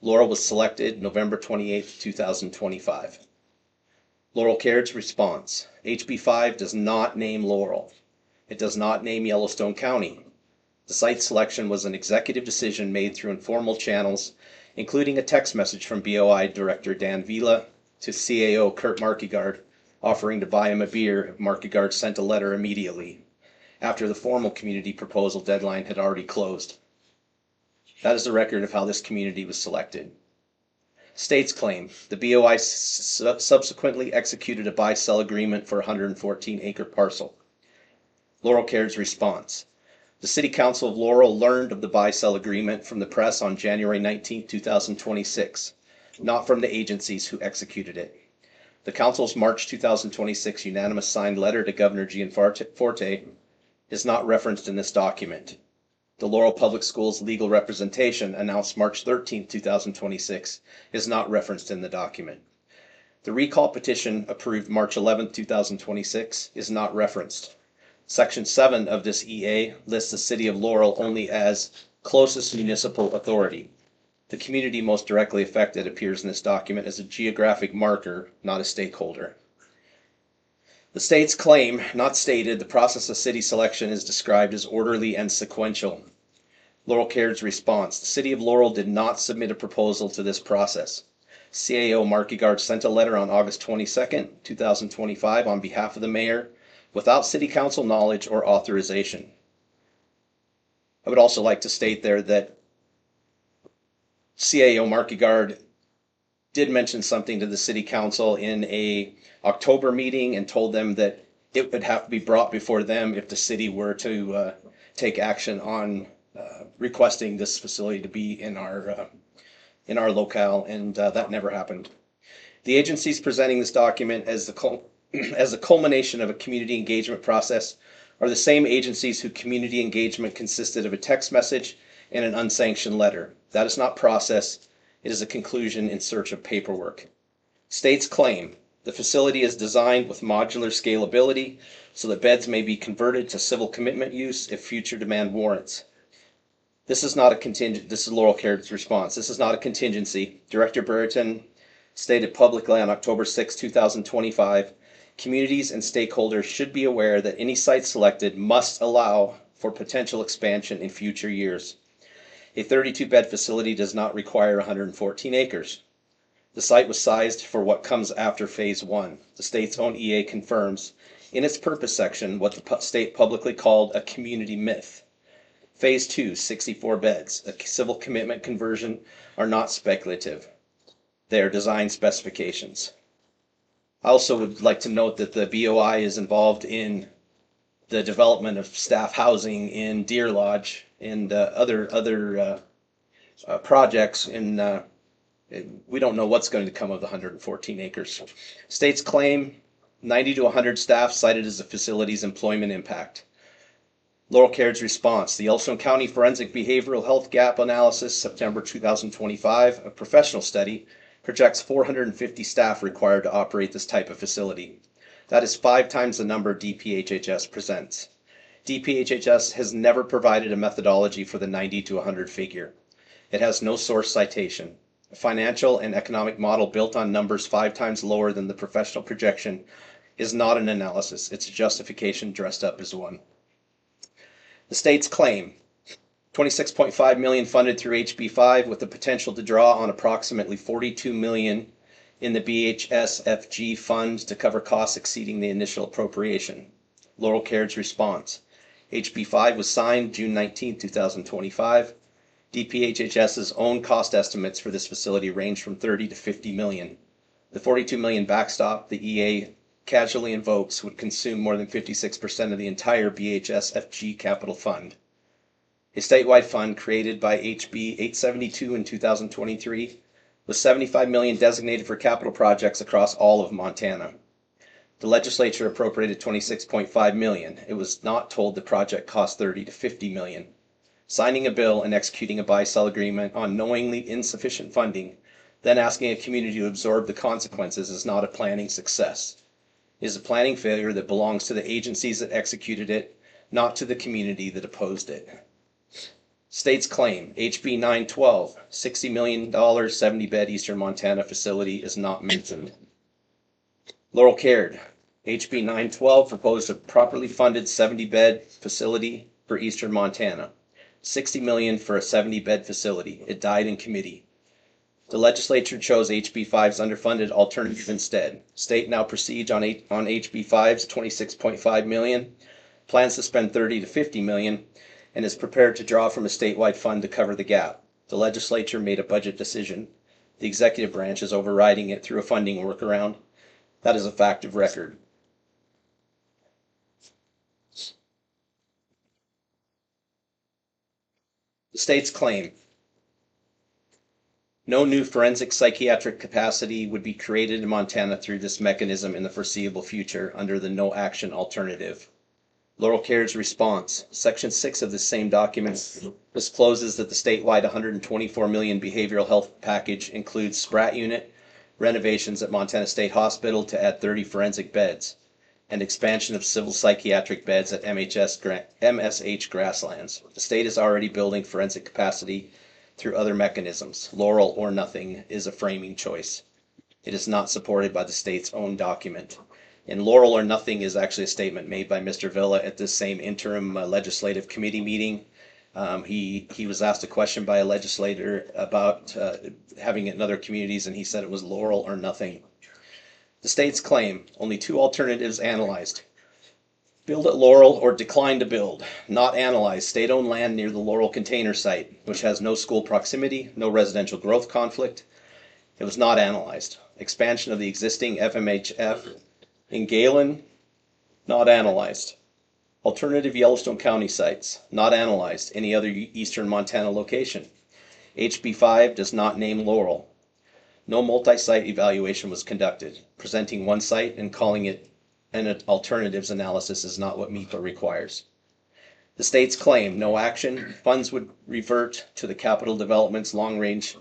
Speaker 5: Laurel was selected November 28, 2025. Laurel Caird's response. HB 5 does not name Laurel. It does not name Yellowstone County. The site selection was an executive decision made through informal channels, including a text message from BOI Director Dan Vila to CAO Kurt Markegard, offering to buy him a beer if Markegard sent a letter immediately, after the formal community proposal deadline had already closed. That is the record of how this community was selected. State's claim, the BOI subsequently executed a buy-sell agreement for a 114-acre parcel. Laurel Caird's response. The City Council of Laurel learned of the buy-sell agreement from the press on January 19, 2026, not from the agencies who executed it. The Council's March 2026 unanimous signed letter to Governor Gianforte is not referenced in this document. The Laurel Public Schools legal representation announced March 13, 2026 is not referenced in the document. The recall petition approved March 11, 2026 is not referenced. Section 7 of this EA lists the City of Laurel only as closest municipal authority. The community most directly affected appears in this document as a geographic marker, not a stakeholder. The state's claim, not stated, the process of city selection is described as orderly and sequential. Laurel Caird's response. The City of Laurel did not submit a proposal to this process. CAO Markegard sent a letter on August 22, 2025 on behalf of the mayor without City Council knowledge or authorization. I would also like to state there that CAO Markegard did mention something to the City Council in a October meeting and told them that it would have to be brought before them if the city were to take action on requesting this facility to be in our locale, and that never happened. The agencies presenting this document as the culmination of a community engagement process are the same agencies whose community engagement consisted of a text message and an unsanctioned letter. That is not process, it is a conclusion in search of paperwork. State's claim, the facility is designed with modular scalability so that beds may be converted to civil commitment use if future demand warrants. This is not a contingent. This is Laurel Caird's response. This is not a contingency. Director Brereton stated publicly on October 6, 2025, communities and stakeholders should be aware that any site selected must allow for potential expansion in future years. A 32-bed facility does not require 114 acres. The site was sized for what comes after Phase 1. The state's own EA confirms in its purpose section what the state publicly called a community myth. Phase 2, 64 beds, a civil commitment conversion, are not speculative. They are design specifications. I also would like to note that the BOI is involved in the development of staff housing in Deer Lodge and other projects in we don't know what's going to come of the 114 acres. States claim 90 to 100 staff cited as the facility's employment impact. Laurel Caird's response: the Yellowstone County Forensic Behavioral Health Gap Analysis, September 2025, a professional study, projects 450 staff required to operate this type of facility. That is 5 times the number DPHHS presents. DPHHS has never provided a methodology for the 90 to 100 figure. It has no source citation. A financial and economic model built on numbers 5 times lower than the professional projection is not an analysis. It's a justification dressed up as one. The state's claim: 26.5 million funded through HB5 with the potential to draw on approximately 42 million in the BHSFG fund to cover costs exceeding the initial appropriation. Laurel Caird's response: HB5 was signed June 19, 2025. DPHHS's own cost estimates for this facility range from 30 to 50 million. The 42 million backstop the EA casually invokes would consume more than 56% of the entire BHSFG capital fund. A statewide fund created by HB 872 in 2023 with 75 million designated for capital projects across all of Montana. The legislature appropriated 26.5 million. It was not told the project cost 30 to 50 million. Signing a bill and executing a buy-sell agreement on knowingly insufficient funding, then asking a community to absorb the consequences is not a planning success. It is a planning failure that belongs to the agencies that executed it, not to the community that opposed it. State's claim: HB 912, $60 million 70-bed Eastern Montana facility is not mentioned. Laurel Caird: HB 912 proposed a properly funded 70-bed facility for Eastern Montana. $60 million for a 70-bed facility. It died in committee. The legislature chose HB 5's underfunded alternative instead. State now proceeds on HB 5's $26.5 million, plans to spend $30 to $50 million, and is prepared to draw from a statewide fund to cover the gap. The legislature made a budget decision. The executive branch is overriding it through a funding workaround. That is a fact of record. The state's claim: no new forensic psychiatric capacity would be created in Montana through this mechanism in the foreseeable future under the no action alternative. Laurel Caird's response: Section 6 of this same document discloses that the statewide 124 million behavioral health package includes SPRAT unit renovations at Montana State Hospital to add 30 forensic beds and expansion of civil psychiatric beds at MSH Grasslands. The state is already building forensic capacity through other mechanisms. Laurel or nothing is a framing choice. It is not supported by the state's own document. And Laurel or nothing is actually a statement made by Mr. Villa at this same interim legislative committee meeting. He was asked a question by a legislator about having it in other communities, and he said it was Laurel or nothing. The state's claim: only 2 alternatives analyzed. Build at Laurel or decline to build. Not analyzed: state-owned land near the Laurel container site, which has no school proximity, no residential growth conflict. It was not analyzed. Expansion of the existing FMHF in Galen, not analyzed. Alternative Yellowstone County sites, not analyzed. Any other eastern Montana location. HB 5 does not name Laurel. No multi-site evaluation was conducted. Presenting one site and calling it an alternatives analysis is not what MEPA requires. The state's claim: no action. Funds would revert to the Capital Development's long-range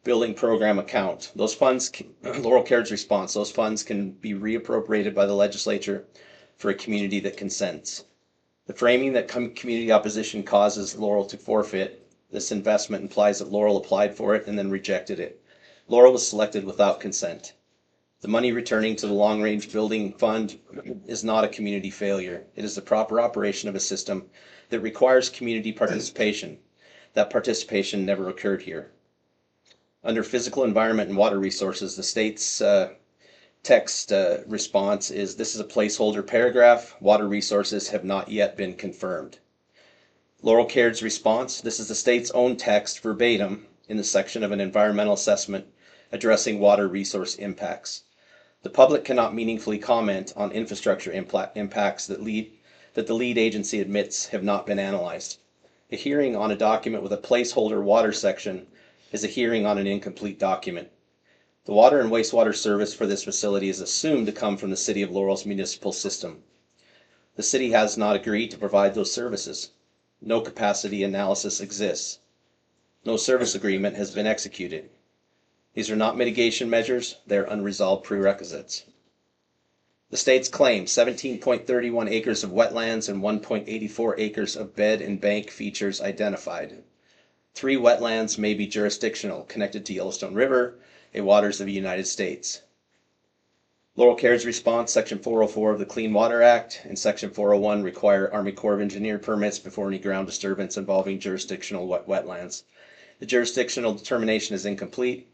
Speaker 5: building program account. Those funds, Laurel Caird's response: those funds can be reappropriated by the legislature for a community that consents. The framing that community opposition causes Laurel to forfeit this investment implies that Laurel applied for it and then rejected it. Laurel was selected without consent. The money returning to the long-range building fund is not a community failure. It is the proper operation of a system that requires community participation. That participation never occurred here. Under physical environment and water resources, the state's text response is, this is a placeholder paragraph. Water resources have not yet been confirmed. Laurel Caird's response, this is the state's own text verbatim in the section of an environmental assessment addressing water resource impacts. The public cannot meaningfully comment on infrastructure impacts that the lead agency admits have not been analyzed. A hearing on a document with a placeholder water section is a hearing on an incomplete document. The water and wastewater service for this facility is assumed to come from the City of Laurel's municipal system. The city has not agreed to provide those services. No capacity analysis exists. No service agreement has been executed. These are not mitigation measures, they're unresolved prerequisites. The state's claim, 17.31 acres of wetlands and 1.84 acres of bed and bank features identified. 3 wetlands may be jurisdictional, connected to Yellowstone River, a waters of the United States. Laurel Caird's response, Section 404 of the Clean Water Act and Section 401 require Army Corps of Engineer permits before any ground disturbance involving jurisdictional wetlands. The jurisdictional determination is incomplete.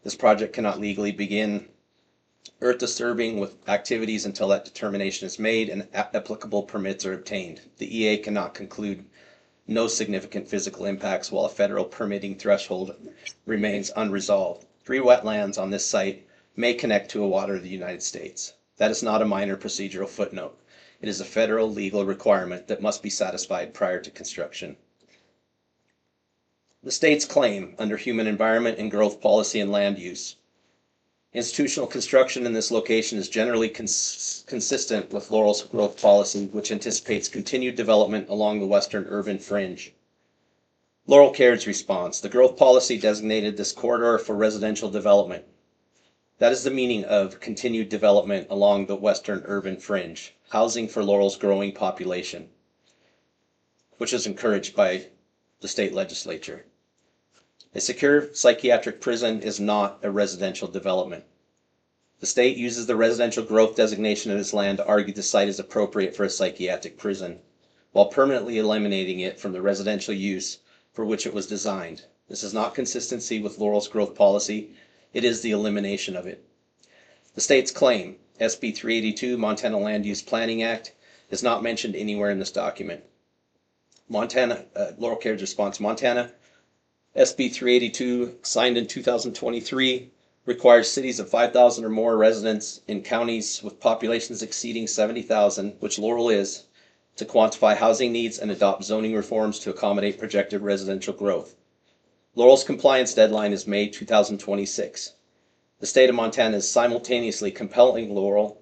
Speaker 5: This project cannot legally begin earth disturbing with activities until that determination is made and applicable permits are obtained. The EA cannot conclude no significant physical impacts while a federal permitting threshold remains unresolved. 3 wetlands on this site may connect to a water of the United States. That is not a minor procedural footnote. It is a federal legal requirement that must be satisfied prior to construction. The state's claim under human environment and growth policy and land use. Institutional construction in this location is generally consistent with Laurel's growth policy, which anticipates continued development along the western urban fringe. Laurel Caird's response, the growth policy designated this corridor for residential development. That is the meaning of continued development along the western urban fringe, housing for Laurel's growing population, which is encouraged by the state legislature. A secure psychiatric prison is not a residential development. The state uses the residential growth designation of this land to argue the site is appropriate for a psychiatric prison, while permanently eliminating it from the residential use for which it was designed. This is not consistency with Laurel's growth policy. It is the elimination of it. The state's claim, SB 382, Montana Land Use Planning Act, is not mentioned anywhere in this document. Laurel Caird's response, Montana SB 382, signed in 2023, requires cities of 5,000 or more residents in counties with populations exceeding 70,000, which Laurel is, to quantify housing needs and adopt zoning reforms to accommodate projected residential growth. Laurel's compliance deadline is May 2026. The state of Montana is simultaneously compelling Laurel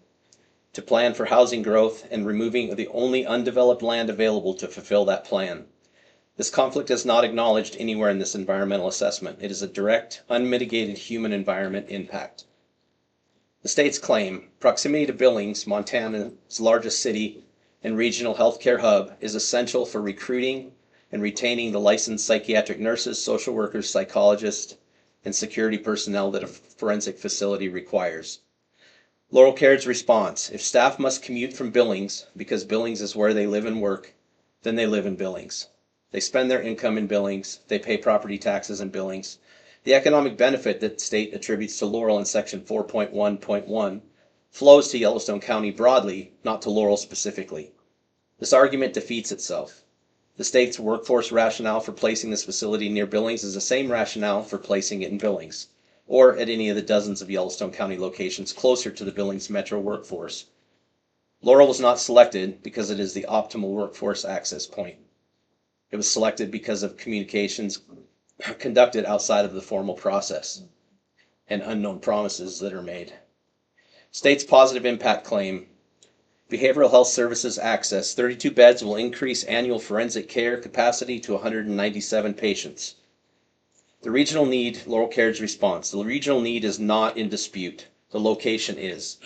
Speaker 5: to plan for housing growth and removing the only undeveloped land available to fulfill that plan. This conflict is not acknowledged anywhere in this environmental assessment. It is a direct, unmitigated human environment impact. The state's claim, proximity to Billings, Montana's largest city and regional healthcare hub, is essential for recruiting and retaining the licensed psychiatric nurses, social workers, psychologists, and security personnel that a forensic facility requires. Laurel Caird's response, if staff must commute from Billings because Billings is where they live and work, then they live in Billings. They spend their income in Billings. They pay property taxes in Billings. The economic benefit that the state attributes to Laurel in Section 4.1.1 flows to Yellowstone County broadly, not to Laurel specifically. This argument defeats itself. The state's workforce rationale for placing this facility near Billings is the same rationale for placing it in Billings, or at any of the dozens of Yellowstone County locations closer to the Billings metro workforce. Laurel was not selected because it is the optimal workforce access point. It was selected because of communications conducted outside of the formal process and unknown promises that are made. State's positive impact claim, behavioral health services access, 32 beds will increase annual forensic care capacity to 197 patients. The regional need, Laurel Caird's response, the regional need is not in dispute. The location is.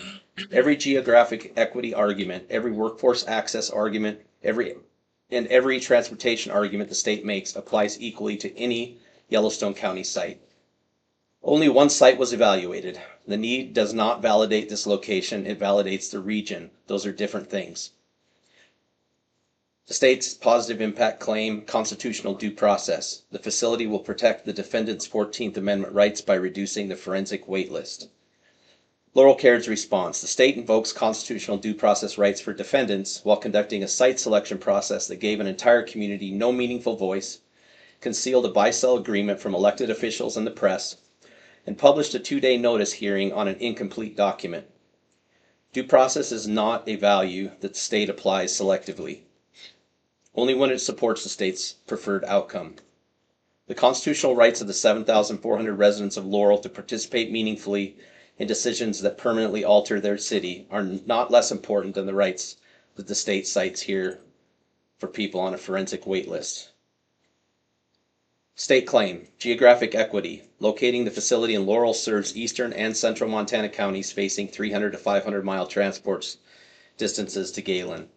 Speaker 5: Every geographic equity argument, every workforce access argument, every transportation argument the state makes applies equally to any Yellowstone County site. Only one site was evaluated. The need does not validate this location, it validates the region. Those are different things. The state's positive impact claim, constitutional due process. The facility will protect the defendant's 14th Amendment rights by reducing the forensic wait list. Laurel Caird's response. The state invokes constitutional due process rights for defendants while conducting a site selection process that gave an entire community no meaningful voice, concealed a buy-sell agreement from elected officials and the press, and published a 2-day notice hearing on an incomplete document. Due process is not a value that the state applies selectively, only when it supports the state's preferred outcome. The constitutional rights of the 7,400 residents of Laurel to participate meaningfully in decisions that permanently alter their city are not less important than the rights that the state cites here for people on a forensic wait list. State claim, geographic equity. Locating the facility in Laurel serves eastern and central Montana counties facing 300 to 500 mile transport distances to Galen.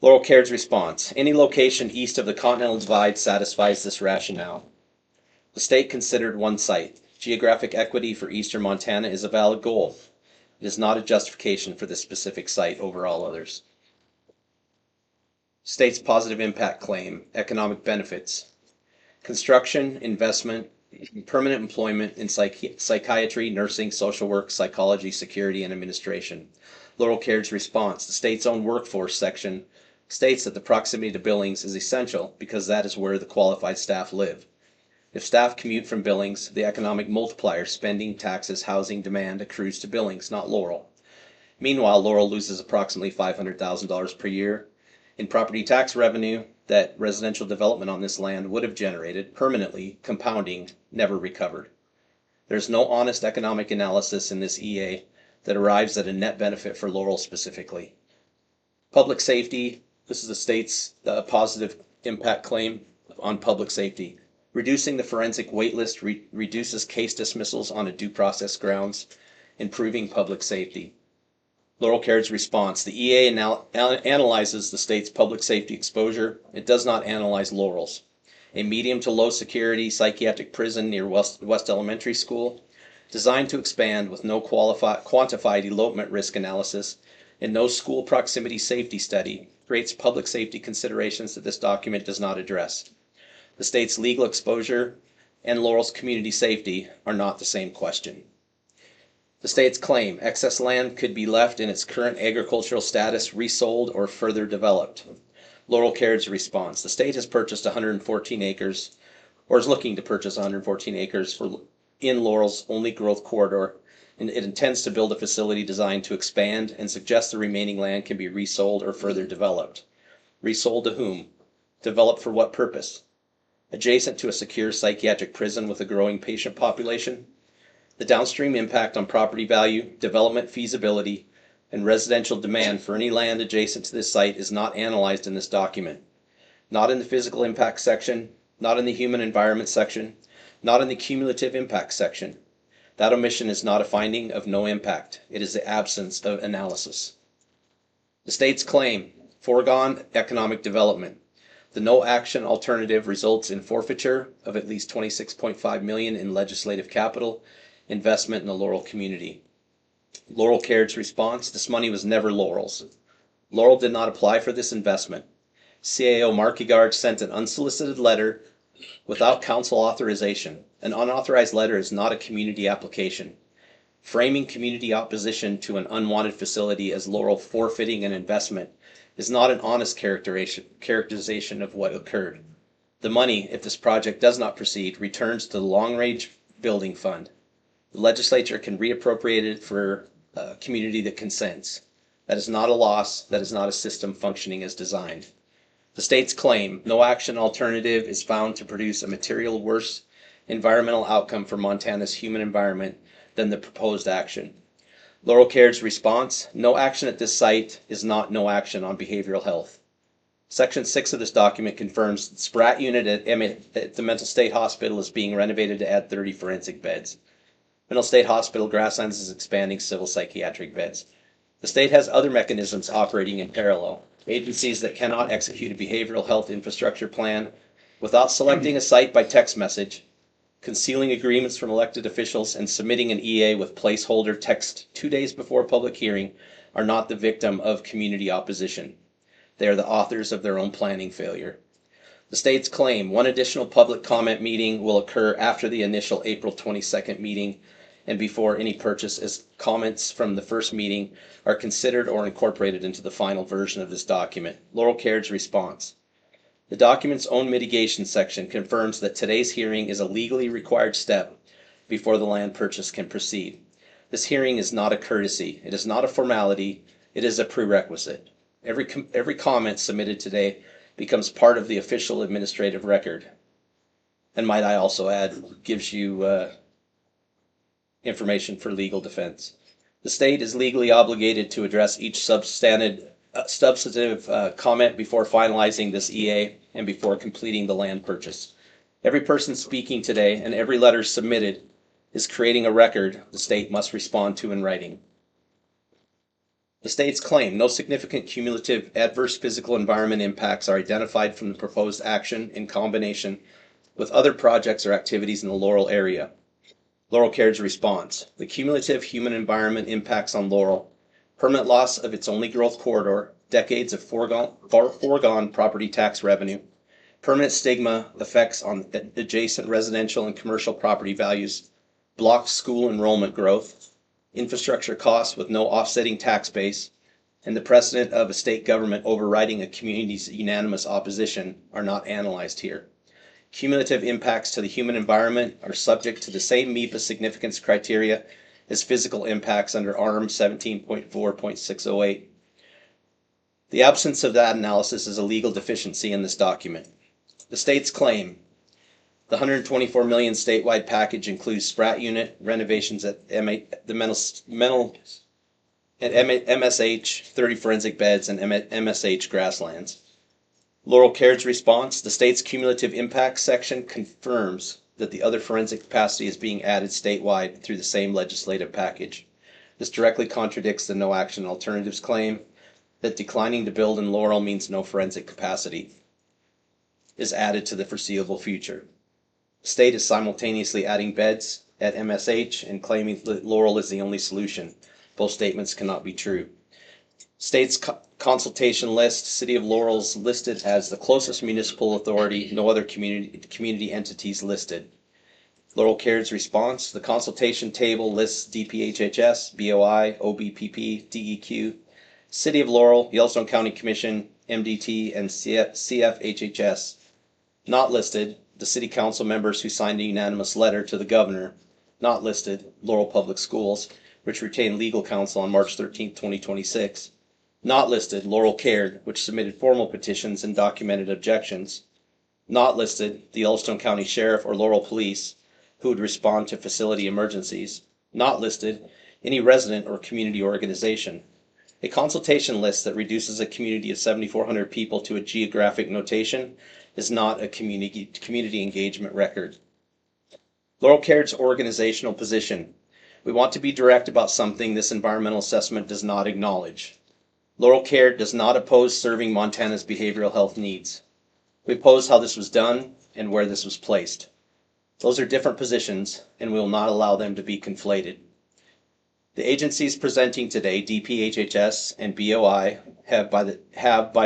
Speaker 5: Laurel Caird's response. Any location east of the Continental Divide satisfies this rationale. The state considered one site. Geographic equity for eastern Montana is a valid goal. It is not a justification for this specific site over all others. State's positive impact claim, economic benefits. Construction, investment, permanent employment in psychiatry, nursing, social work, psychology, security, and administration. Laurel Caird's response. The state's own workforce section states that the proximity to Billings is essential because that is where the qualified staff live. If staff commute from Billings, the economic multiplier, spending, taxes, housing, demand, accrues to Billings, not Laurel. Meanwhile, Laurel loses approximately $500,000 per year in property tax revenue that residential development on this land would have generated, permanently compounding, never recovered. There's no honest economic analysis in this EA that arrives at a net benefit for Laurel specifically. Public safety. This is the state's positive impact claim on public safety. Reducing the forensic wait list reduces case dismissals on a due process grounds, improving public safety. Laurel Caird's response. The EA analyzes the state's public safety exposure. It does not analyze Laurel's. A medium to low security psychiatric prison near West Elementary School, designed to expand with no quantified elopement risk analysis and no school proximity safety study, creates public safety considerations that this document does not address. The state's legal exposure and Laurel's community safety are not the same question. The state's claim, excess land could be left in its current agricultural status, resold, or further developed. Laurel Caird's response. The state has purchased 114 acres, or is looking to purchase 114 acres in Laurel's only growth corridor, and it intends to build a facility designed to expand and suggests the remaining land can be resold or further developed. Resold to whom? Developed for what purpose? Adjacent to a secure psychiatric prison with a growing patient population? The downstream impact on property value, development feasibility, and residential demand for any land adjacent to this site is not analyzed in this document. Not in the physical impact section, not in the human environment section, not in the cumulative impact section. That omission is not a finding of no impact. It is the absence of analysis. The state's claim, foregone economic development. The no action alternative results in forfeiture of at least $26.5 million in legislative capital investment in the Laurel community. Laurel Caird's response. This money was never Laurel's. Laurel did not apply for this investment. CAO Markegard sent an unsolicited letter without council authorization. An unauthorized letter is not a community application. Framing community opposition to an unwanted facility as Laurel forfeiting an investment is not an honest characterization of what occurred. The money, if this project does not proceed, returns to the long-range building fund. The legislature can reappropriate it for a community that consents. That is not a loss. That is not a system functioning as designed. The state's claim, no action alternative is found to produce a material worse environmental outcome for Montana's human environment than the proposed action. Laurel Caird's response, no action at this site is not no action on behavioral health. Section 6 of this document confirms the Spratt unit at the Mental State Hospital is being renovated to add 30 forensic beds. Mental State Hospital Grasslands is expanding civil psychiatric beds. The state has other mechanisms operating in parallel. Agencies that cannot execute a behavioral health infrastructure plan without selecting a site by text message, concealing agreements from elected officials, and submitting an EA with placeholder text 2 days before public hearing are not the victim of community opposition. They are the authors of their own planning failure. The state's claim one additional public comment meeting will occur after the initial April 22nd meeting and before any purchase, as comments from the first meeting are considered or incorporated into the final version of this document. Laurel Caird's response. The document's own mitigation section confirms that today's hearing is a legally required step before the land purchase can proceed. This hearing is not a courtesy. It is not a formality. It is a prerequisite. Every comment submitted today becomes part of the official administrative record. And might I also add, gives you information for legal defense. The state is legally obligated to address each substantive comment before finalizing this EA and before completing the land purchase. Every person speaking today and every letter submitted is creating a record the state must respond to in writing. The state's claim no significant cumulative adverse physical environment impacts are identified from the proposed action in combination with other projects or activities in the Laurel area. Laurel Caird's response. The cumulative human environment impacts on Laurel, permanent loss of its only growth corridor, decades of foregone property tax revenue, permanent stigma effects on adjacent residential and commercial property values, blocked school enrollment growth, infrastructure costs with no offsetting tax base, and the precedent of a state government overriding a community's unanimous opposition are not analyzed here. Cumulative impacts to the human environment are subject to the same MEPA significance criteria as physical impacts under ARM 17.4.608. The absence of that analysis is a legal deficiency in this document. The state's claim. The $124 million statewide package includes Spratt unit renovations at MSH, 30 forensic beds, and MSH grasslands. Laurel Caird's response. The state's cumulative impact section confirms that the other forensic capacity is being added statewide through the same legislative package. This directly contradicts the no action alternatives claim that declining to build in Laurel means no forensic capacity is added to the foreseeable future. The state is simultaneously adding beds at MSH and claiming that Laurel is the only solution. Both statements cannot be true. State's consultation list, City of Laurel's listed as the closest municipal authority, no other community entities listed. Laurel Caird's response, the consultation table lists DPHHS, BOI, OBPP, DEQ, City of Laurel, Yellowstone County Commission, MDT, and CFHHS. Not listed, the city council members who signed a unanimous letter to the governor. Not listed, Laurel Public Schools, which retained legal counsel on March 13, 2026. Not listed, Laurel Caird, which submitted formal petitions and documented objections. Not listed, the Yellowstone County Sheriff or Laurel Police, who would respond to facility emergencies. Not listed, any resident or community organization. A consultation list that reduces a community of 7,400 people to a geographic notation is not a community engagement record. Laurel Caird's organizational position. We want to be direct about something this environmental assessment does not acknowledge. Laurel Caird does not oppose serving Montana's behavioral health needs. We oppose how this was done and where this was placed. Those are different positions, and we will not allow them to be conflated. The agencies presenting today, DPHHS and BOI, have by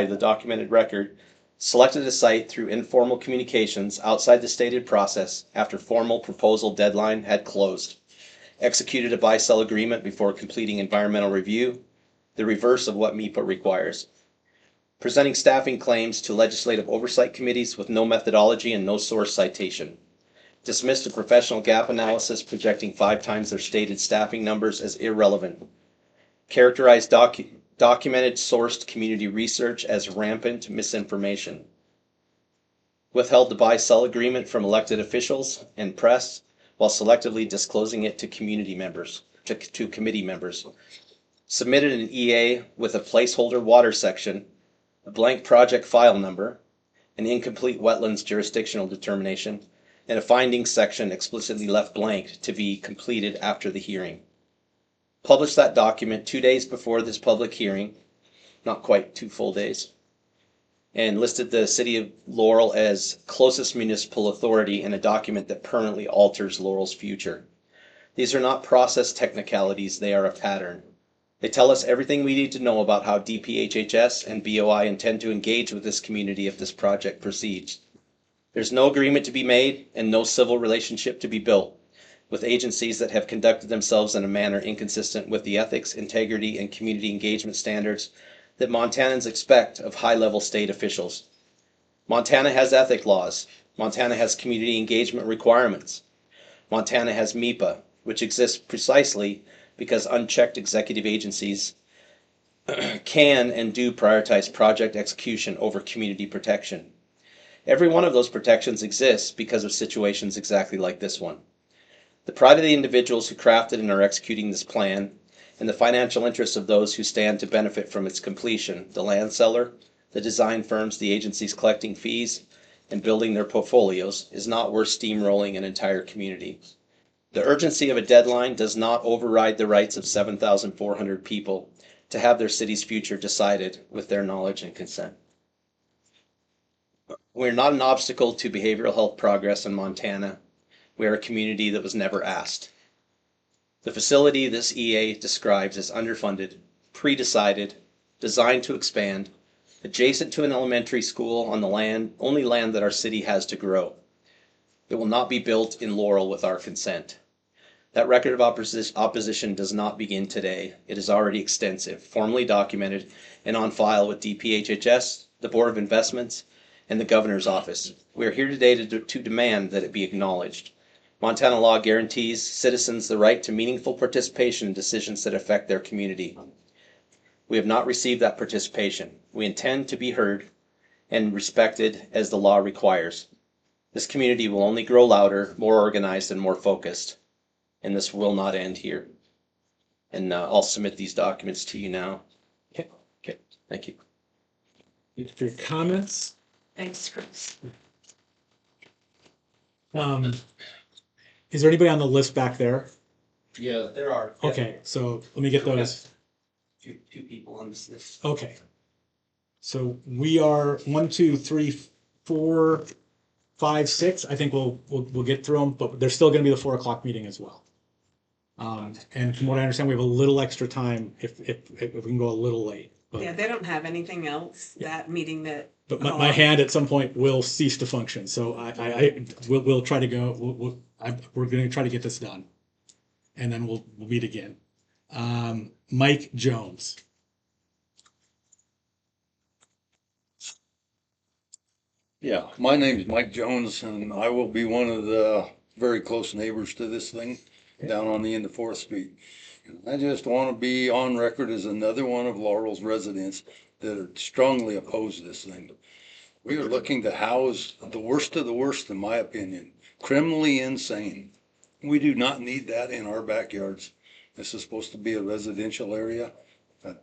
Speaker 5: the documented record, selected a site through informal communications outside the stated process after formal proposal deadline had closed, executed a buy-sell agreement before completing environmental review, the reverse of what MEPA requires, presenting staffing claims to legislative oversight committees with no methodology and no source citation, dismissed a professional gap analysis projecting 5 times their stated staffing numbers as irrelevant, characterized documented sourced community research as rampant misinformation, withheld the buy-sell agreement from elected officials and press while selectively disclosing it to community members, to committee members, submitted an EA with a placeholder water section, a blank project file number, an incomplete wetlands jurisdictional determination, and a findings section explicitly left blank to be completed after the hearing. Published that document 2 days before this public hearing, not quite 2 full days, and listed the City of Laurel as closest municipal authority in a document that permanently alters Laurel's future. These are not process technicalities, they are a pattern. They tell us everything we need to know about how DPHHS and BOI intend to engage with this community if this project proceeds. There's no agreement to be made and no civil relationship to be built with agencies that have conducted themselves in a manner inconsistent with the ethics, integrity, and community engagement standards that Montanans expect of high-level state officials. Montana has ethic laws. Montana has community engagement requirements. Montana has MEPA, which exists precisely because unchecked executive agencies can and do prioritize project execution over community protection. Every one of those protections exists because of situations exactly like this one. The pride of the individuals who crafted and are executing this plan, and the financial interests of those who stand to benefit from its completion, the land seller, the design firms, the agencies collecting fees, and building their portfolios, is not worth steamrolling an entire community. The urgency of a deadline does not override the rights of 7,400 people to have their city's future decided with their knowledge and consent. We're not an obstacle to behavioral health progress in Montana. We are a community that was never asked. The facility this EA describes is underfunded, pre-decided, designed to expand, adjacent to an elementary school on the only land that our city has to grow. It will not be built in Laurel with our consent. That record of opposition does not begin today. It is already extensive, formally documented, and on file with DPHHS, the Board of Investments, and the Governor's Office. We are here today to demand that it be acknowledged. Montana law guarantees citizens the right to meaningful participation in decisions that affect their community. We have not received that participation. We intend to be heard and respected as the law requires. This community will only grow louder, more organized, and more focused. And this will not end here. And I'll submit these documents to you now.
Speaker 1: Okay.
Speaker 5: Okay, thank you.
Speaker 1: Thank you for your comments.
Speaker 7: Thanks, Chris.
Speaker 1: Is there anybody on the list back there?
Speaker 6: Yeah, there are.
Speaker 1: Okay, so let me get those.
Speaker 6: Two people on this list.
Speaker 1: Okay. So we are 1, 2, 3, 4, 5, 6. I think we'll get through them, but there's still going to be the 4 o'clock meeting as well. And from what I understand, we have a little extra time if we can go a little late. But,
Speaker 13: Yeah, they don't have anything else, that meeting that.
Speaker 1: but my hand at some point will cease to function. So we'll try to go. We're going to try to get this done, and then we'll meet again. Mike Jones.
Speaker 14: Yeah, my name is Mike Jones, and I will be one of the very close neighbors to this thing down on the end of 4th Street. I just want to be on record as another one of Laurel's residents that are strongly opposed to this thing. We are looking to house the worst of the worst, in my opinion, criminally insane. We do not need that in our backyards. This is supposed to be a residential area. I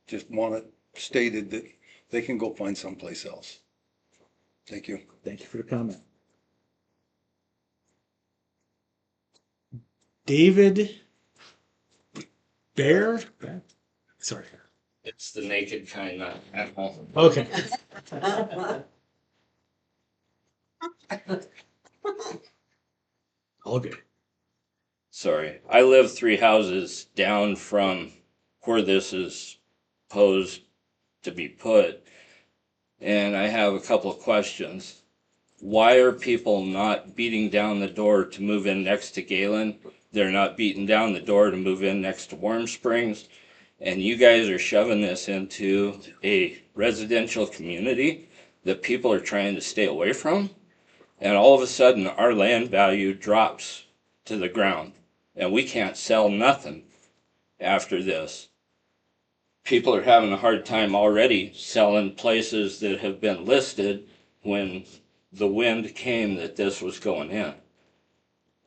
Speaker 14: just want it stated that they can go find someplace else. Thank you.
Speaker 1: Thank you for your comment. David Bear? Sorry.
Speaker 15: It's the naked kind, not animal.
Speaker 1: Okay. All good.
Speaker 15: Sorry. I live 3 houses down from where this is posed to be put. And I have a couple of questions. Why are people not beating down the door to move in next to Galen? They're not beating down the door to move in next to Warm Springs. And you guys are shoving this into a residential community that people are trying to stay away from. And all of a sudden, our land value drops to the ground. And we can't sell nothing after this. People are having a hard time already selling places that have been listed when the wind came that this was going in.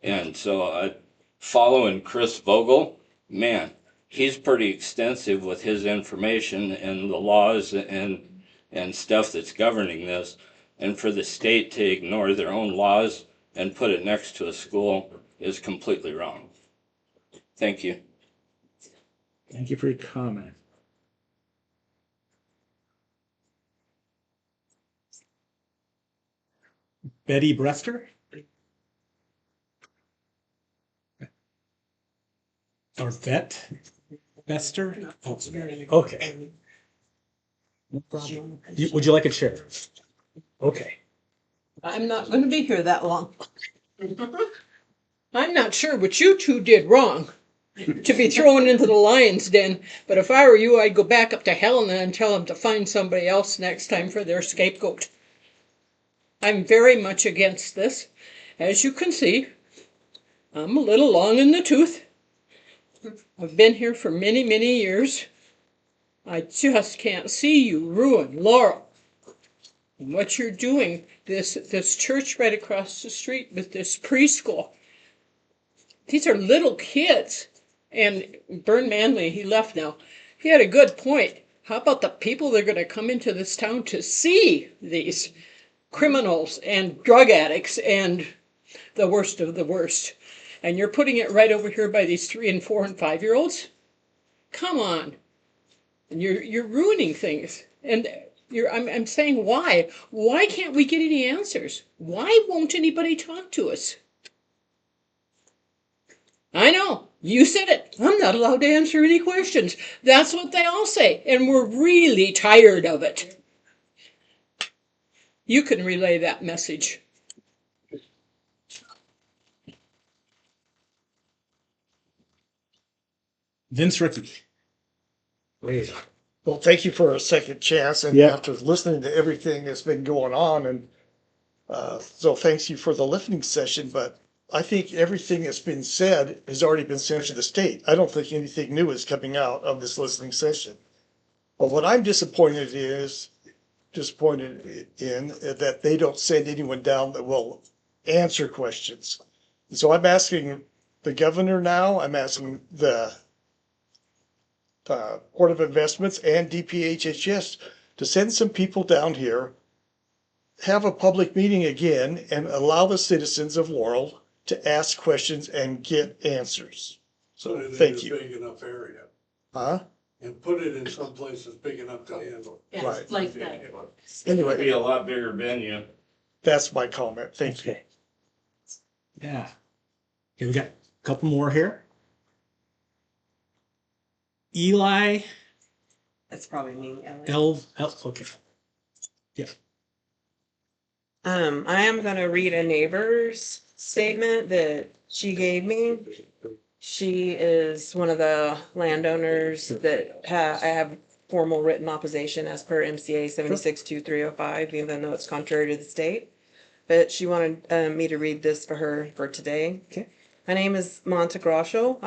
Speaker 15: And so following Chris Vogel, man, he's pretty extensive with his information and the laws and stuff that's governing this. And for the state to ignore their own laws and put it next to a school is completely wrong. Thank you.
Speaker 1: Thank you for your comment. Betty Brester? Or Vet? Bester? Oh, okay. No problem. Would you like a chair? Okay.
Speaker 16: I'm not gonna be here that long. I'm not sure what you two did wrong to be thrown into the lion's den, but if I were you, I'd go back up to Helena and tell them to find somebody else next time for their scapegoat. I'm very much against this. As you can see, I'm a little long in the tooth. I've been here for many, many years. I just can't see you ruin Laurel. And what you're doing, this church right across the street with this preschool. These are little kids. And Bern Manley, he left now. He had a good point. How about the people that are going to come into this town to see these criminals and drug addicts and the worst of the worst? And you're putting it right over here by these 3 and 4 and 5-year-olds? Come on. And you're ruining things. And I'm saying why? Why can't we get any answers? Why won't anybody talk to us? I know, you said it. I'm not allowed to answer any questions. That's what they all say, and we're really tired of it. You can relay that message.
Speaker 1: Vince Ricky.
Speaker 17: Great. Well, thank you for a second chance and after listening to everything that's been going on. And so thanks you for the listening session, but I think everything that's been said has already been sent to the state. I don't think anything new is coming out of this listening session. But what I'm disappointed in that they don't send anyone down that will answer questions. And so I'm asking the governor now, I'm asking the Board of Investments and DPHHS to send some people down here, have a public meeting again, and allow the citizens of Laurel to ask questions and get answers. So thank you.
Speaker 18: Big enough area.
Speaker 17: Huh?
Speaker 18: And put it in some place that's big enough to handle.
Speaker 16: Yes,
Speaker 17: Right.
Speaker 16: like that.
Speaker 17: Anyway,
Speaker 15: Be a lot bigger venue.
Speaker 17: that's my comment. Thank you.
Speaker 1: Okay. Yeah. Okay, we got a couple more here. Eli
Speaker 13: That's probably me, Ellie.
Speaker 1: Okay. Yeah.
Speaker 13: I am gonna read a neighbor's statement that she gave me. She is one of the landowners that I have formal written opposition as per MCA 762305, even though it's contrary to the state. But she wanted me to read this for her for today.
Speaker 1: Okay.
Speaker 13: My name is Monte Groscio.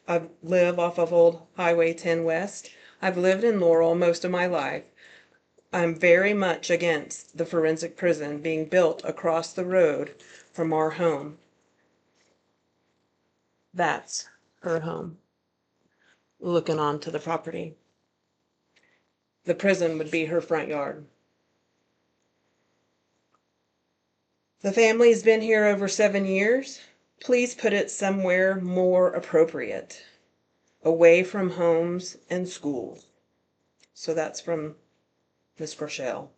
Speaker 13: I live off of Old Highway 10 West. I've lived in Laurel most of my life. I'm very much against the forensic prison being built across the road from our home. That's her home, looking onto the property. The prison would be her front yard. The family's been here over 7 years. Please put it somewhere more appropriate, away from homes and schools. So that's from Miss Rochelle.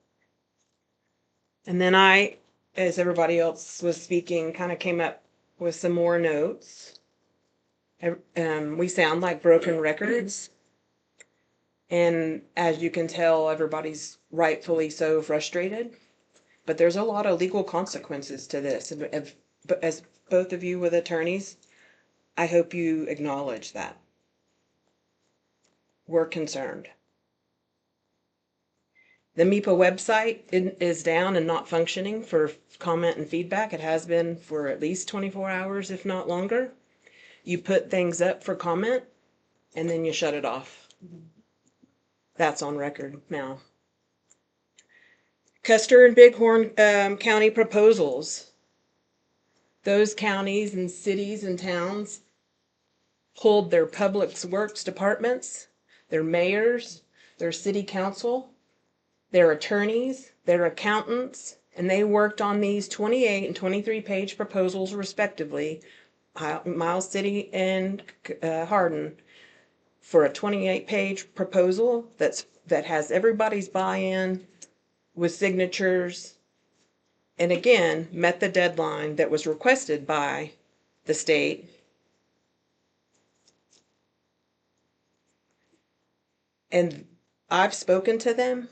Speaker 13: And then I, as everybody else was speaking, kind of came up with some more notes. We sound like broken records. And as you can tell, everybody's rightfully so frustrated. But there's a lot of legal consequences to this. But as both of you with attorneys, I hope you acknowledge that. We're concerned. The MIPA website is down and not functioning for comment and feedback. It has been for at least 24 hours, if not longer. You put things up for comment and then you shut it off. That's on record now. Custer and Bighorn County proposals. Those counties and cities and towns pulled their public works departments, their mayors, their city council, their attorneys, their accountants, and they worked on these 28 and 23-page proposals respectively, Miles City and Hardin, for a 28-page proposal that has everybody's buy-in with signatures, and again, met the deadline that was requested by the state. And I've spoken to them,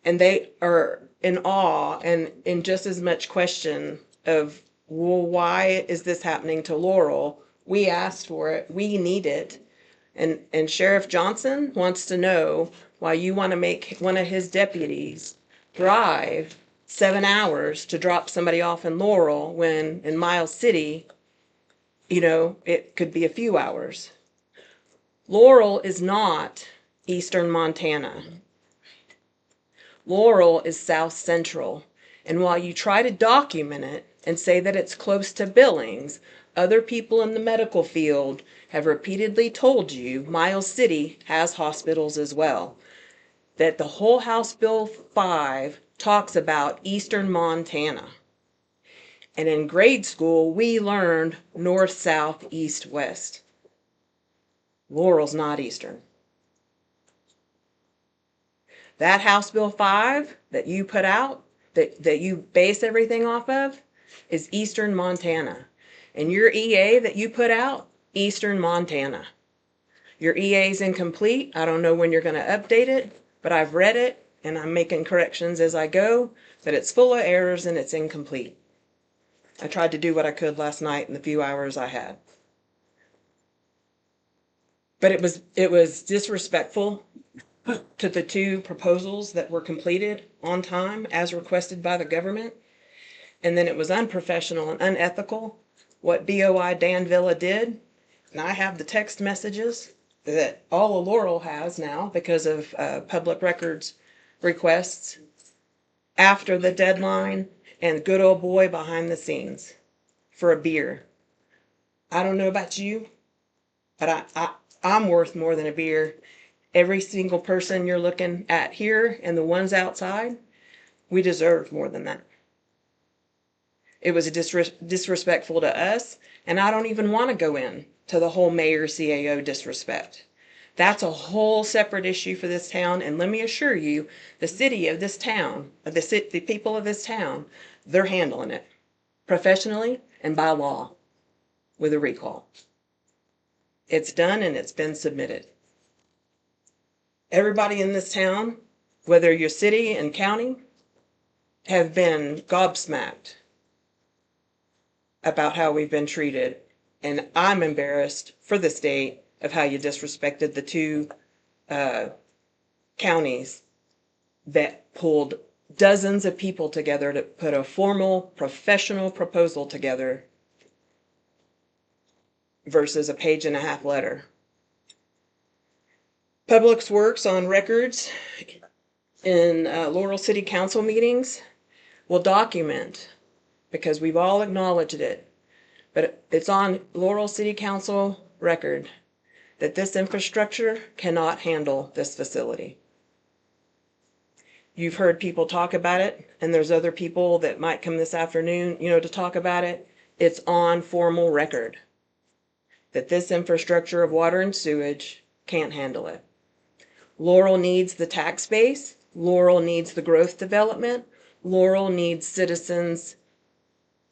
Speaker 13: and they are in awe and in just as much question of, well, why is this happening to Laurel? We asked for it. We need it. And Sheriff Johnson wants to know why you want to make one of his deputies drive 7 hours to drop somebody off in Laurel when in Miles City, it could be a few hours. Laurel is not eastern Montana. Laurel is south central. And while you try to document it and say that it's close to Billings, other people in the medical field have repeatedly told you Miles City has hospitals as well. That the whole House Bill 5 talks about eastern Montana. And in grade school, we learned north, south, east, west. Laurel's not eastern. That House Bill 5 that you put out, that you base everything off of, is eastern Montana. And your EA that you put out, eastern Montana. Your EA is incomplete. I don't know when you're going to update it, but I've read it and I'm making corrections as I go, but it's full of errors and it's incomplete. I tried to do what I could last night in the few hours I had. But it was disrespectful to the two proposals that were completed on time as requested by the government. And then it was unprofessional and unethical what BOI Dan Villa did. And I have the text messages that all of Laurel has now because of public records requests after the deadline, and good old boy behind the scenes for a beer. I don't know about you, but I'm worth more than a beer. Every single person you're looking at here and the ones outside, we deserve more than that. It was disrespectful to us, and I don't even want to go in to the whole mayor CAO disrespect. That's a whole separate issue for this town, and let me assure you, the city of this town, the people of this town, they're handling it professionally and by law with a recall. It's done and it's been submitted. Everybody in this town, whether you're city and county, have been gobsmacked about how we've been treated. And I'm embarrassed for the state of how you disrespected the two counties that pulled dozens of people together to put a formal professional proposal together versus a 1.5-page letter. Public Works on records in Laurel City Council meetings will document, because we've all acknowledged it, but it's on Laurel City Council record that this infrastructure cannot handle this facility. You've heard people talk about it, and there's other people that might come this afternoon, to talk about it. It's on formal record that this infrastructure of water and sewage can't handle it. Laurel needs the tax base. Laurel needs the growth development. Laurel needs citizens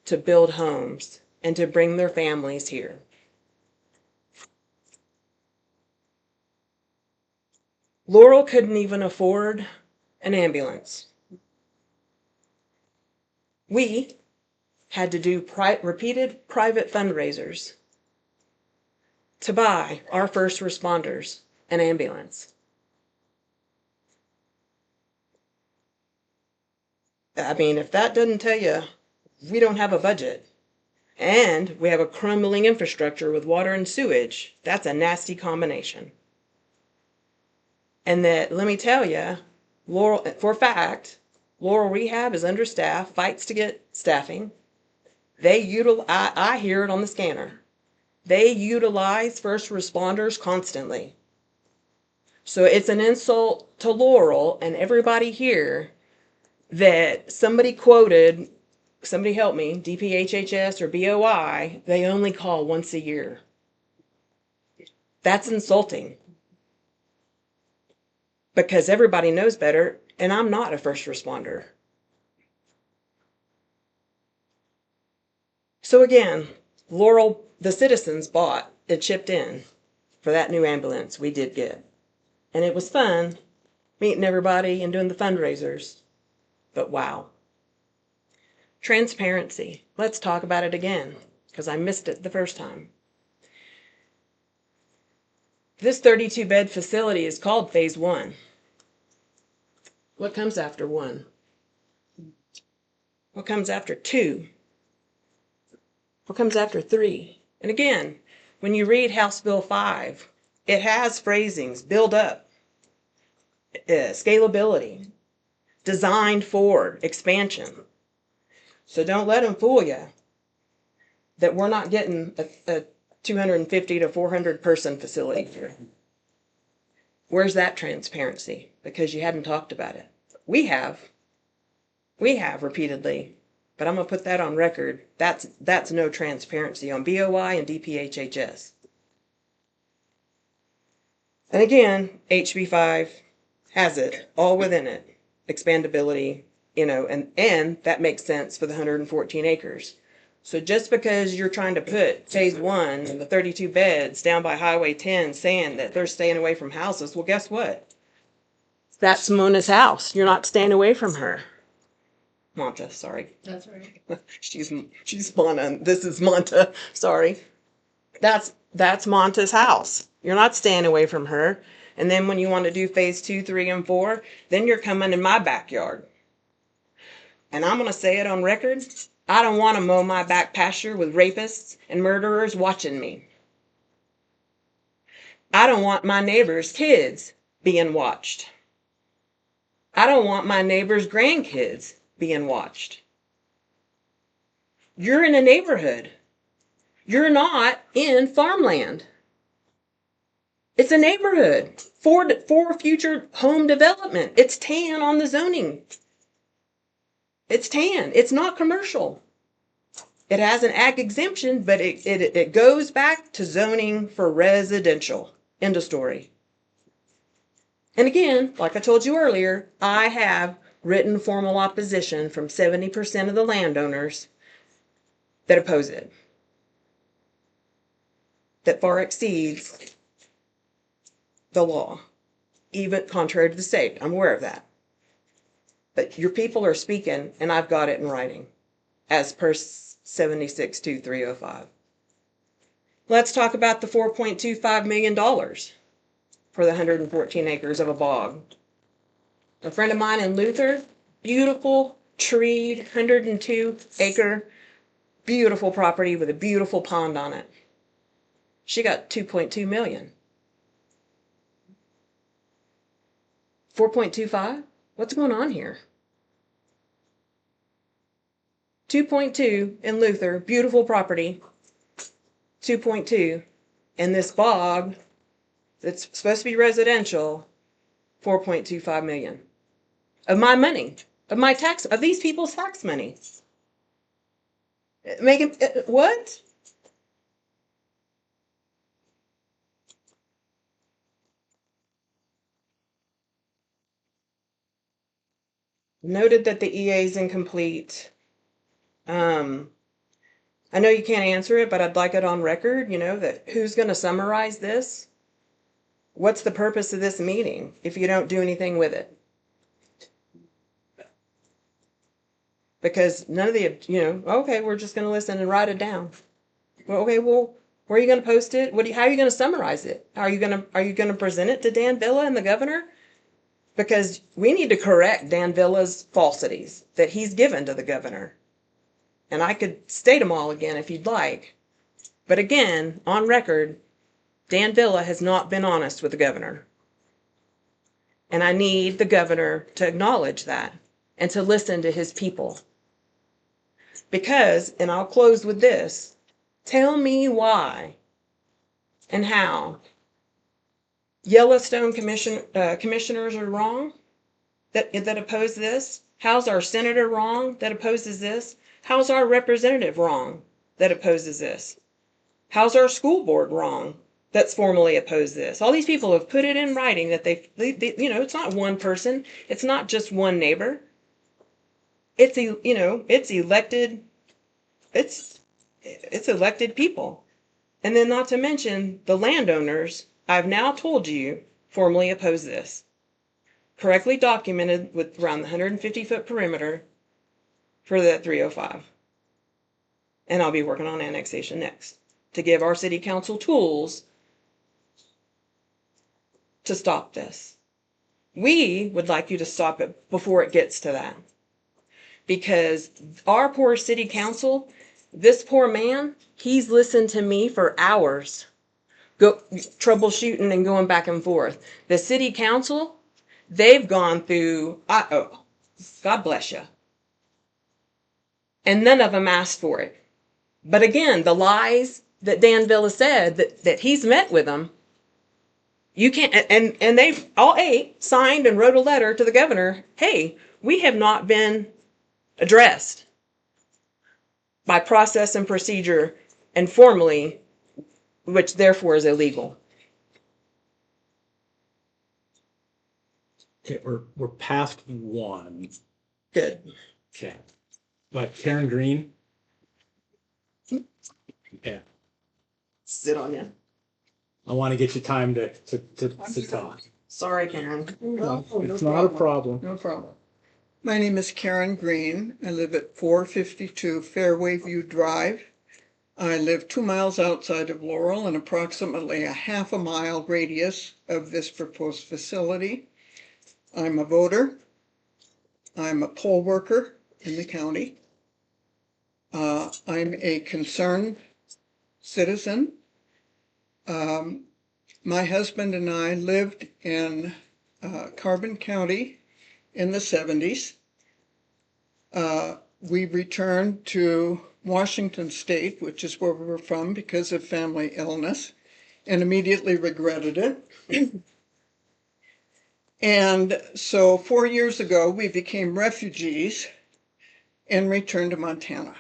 Speaker 13: to build homes and to bring their families here. Laurel couldn't even afford an ambulance. We had to do repeated private fundraisers to buy our first responders an ambulance. I mean, if that doesn't tell you, we don't have a budget and we have a crumbling infrastructure with water and sewage, that's a nasty combination. And that, let me tell you, Laurel, for a fact, Laurel Rehab is understaffed, fights to get staffing. I hear it on the scanner. They utilize first responders constantly. So it's an insult to Laurel and everybody here that somebody quoted, somebody help me, DPHHS or BOI, they only call once a year. That's insulting. Because everybody knows better, and I'm not a first responder. So again, Laurel, the citizens bought and chipped in for that new ambulance we did get. and it was fun meeting everybody and doing the fundraisers. But wow. Transparency. Let's talk about it again, because I missed it the first time. This 32-bed facility is called Phase 1. What comes after 1? What comes after 2? What comes after 3? And again, when you read House Bill 5, it has phrasings, build up, scalability, designed for expansion. So don't let them fool you that we're not getting a 250 to 400 person facility here. Where's that transparency? Because you hadn't talked about it. We have repeatedly, but I'm gonna put that on record. That's no transparency on BOI and DPHHS. And again, HB5 has it all within it. Expandability, and that makes sense for the 114 acres. So just because you're trying to put Phase 1 and the 32 beds down by Highway 10 saying that they're staying away from houses, well, guess what? That's Mona's house. You're not staying away from her. Monta, sorry.
Speaker 7: That's right.
Speaker 13: She's Mona. This is Monta. Sorry. That's Monta's house. You're not staying away from her. And then when you want to do Phase 2, 3, and 4, then you're coming in my backyard. And I'm going to say it on record. I don't want to mow my back pasture with rapists and murderers watching me. I don't want my neighbors' kids being watched. I don't want my neighbors' grandkids being watched. You're in a neighborhood. You're not in farmland. It's a neighborhood for future home development. It's tan on the zoning. It's tan. It's not commercial. It has an ag exemption, but it goes back to zoning for residential. End of story. And again, like I told you earlier, I have written formal opposition from 70% of the landowners that oppose it. That far exceeds the law, even contrary to the state. I'm aware of that. But your people are speaking, and I've got it in writing, as per 762305. Let's talk about the $4.25 million for the 114 acres of a bog. A friend of mine in Luther, beautiful, treed, 102 acre, beautiful property with a beautiful pond on it. She got 2.2 million. 4.25? What's going on here? 2.2 in Luther, beautiful property. 2.2 in this bog that's supposed to be residential, 4.25 million. Of my money, of these people's tax money. What? Noted that the EA is incomplete. I know you can't answer it, but I'd like it on record, that who's going to summarize this? What's the purpose of this meeting if you don't do anything with it? Because none of the, okay, we're just going to listen and write it down. Well, okay, well, where are you going to post it? How are you going to summarize it? Are you going to present it to Dan Villa and the governor? Because we need to correct Dan Villa's falsities that he's given to the governor. And I could state them all again if you'd like. But again, on record, Dan Villa has not been honest with the governor. And I need the governor to acknowledge that and to listen to his people. Because, and I'll close with this, tell me why and how Yellowstone commissioners are wrong that oppose this. How's our senator wrong that opposes this? How's our representative wrong that opposes this? How's our school board wrong that's formally opposed this? All these people have put it in writing that they it's not one person. It's not just one neighbor. It's elected. It's elected people. And then not to mention the landowners. I've now told you formally oppose this. Correctly documented with around the 150-foot perimeter for that 305. And I'll be working on annexation next to give our city council tools to stop this. We would like you to stop it before it gets to that. Because our poor city council, this poor man, he's listened to me for hours, troubleshooting and going back and forth. The city council, they've gone through, God bless you. And none of them asked for it. But again, the lies that Dan Villa said that he's met with them, you can't, and they all 8 signed and wrote a letter to the governor. Hey, we have not been addressed by process and procedure and formally, which therefore is illegal.
Speaker 1: Okay, we're past 1.
Speaker 13: Good.
Speaker 1: Okay. But Karen Green. Yeah.
Speaker 13: Sit on you.
Speaker 1: I want to get you time to talk.
Speaker 13: Sorry, Karen.
Speaker 1: No, it's not a problem.
Speaker 19: No problem. My name is Karen Green. I live at 452 Fairway View Drive. I live 2 miles outside of Laurel and approximately a half a mile radius of this proposed facility. I'm a voter. I'm a poll worker in the county. I'm a concerned citizen. My husband and I lived in Carbon County in the 70s. We returned to Washington State, which is where we were from, because of family illness, and immediately regretted it. And so 4 years ago, we became refugees and returned to Montana.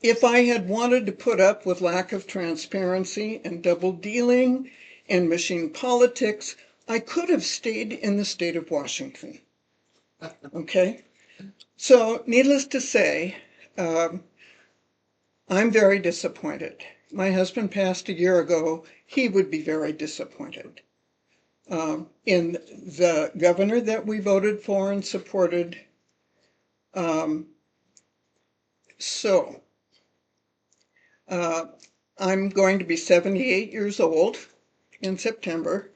Speaker 19: If I had wanted to put up with lack of transparency and double dealing and machine politics, I could have stayed in the state of Washington. Okay? So, needless to say, I'm very disappointed. My husband passed a year ago. He would be very disappointed in the governor that we voted for and supported. I'm going to be 78 years old in September.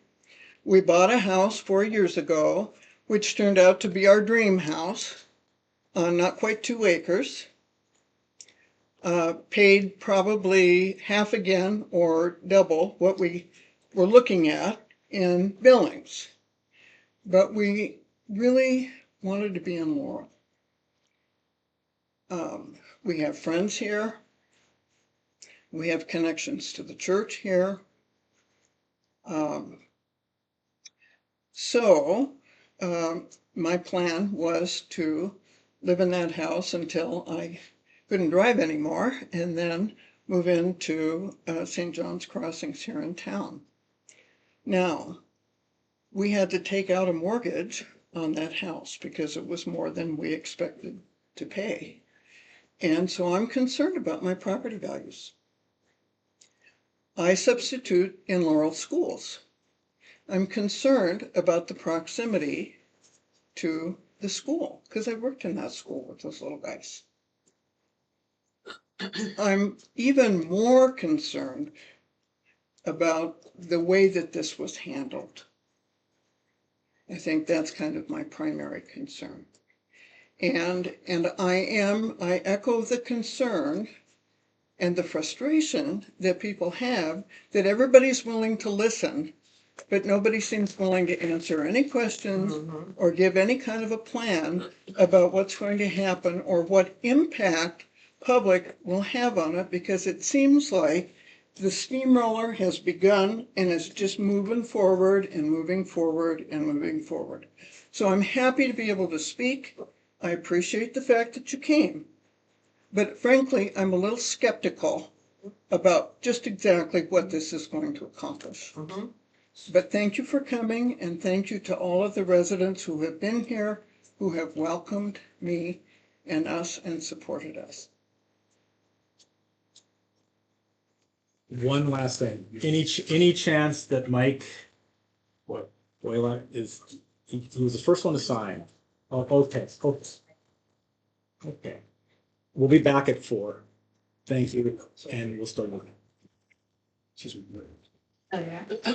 Speaker 19: We bought a house 4 years ago, which turned out to be our dream house, on not quite 2 acres. Paid probably half again or double what we were looking at in Billings. But we really wanted to be in Laurel. We have friends here. We have connections to the church here. My plan was to live in that house until I couldn't drive anymore and then move into St. John's Crossings here in town. Now, we had to take out a mortgage on that house because it was more than we expected to pay. And so I'm concerned about my property values. I substitute in Laurel schools. I'm concerned about the proximity to the school because I worked in that school with those little guys. I'm even more concerned about the way that this was handled. I think that's kind of my primary concern. And I echo the concern and the frustration that people have that everybody's willing to listen, but nobody seems willing to answer any questions or give any kind of a plan about what's going to happen or what impact public will have on it, because it seems like the steamroller has begun and is just moving forward and moving forward and moving forward. So I'm happy to be able to speak. I appreciate the fact that you came. But frankly, I'm a little skeptical about just exactly what this is going to accomplish. But thank you for coming, and thank you to all of the residents who have been here, who have welcomed me and us and supported us.
Speaker 1: One last thing. Any chance that Mike, what, Waylock he was the first one to sign. Oh, okay. Okay. We'll be back at 4. Thank you, and we'll start with.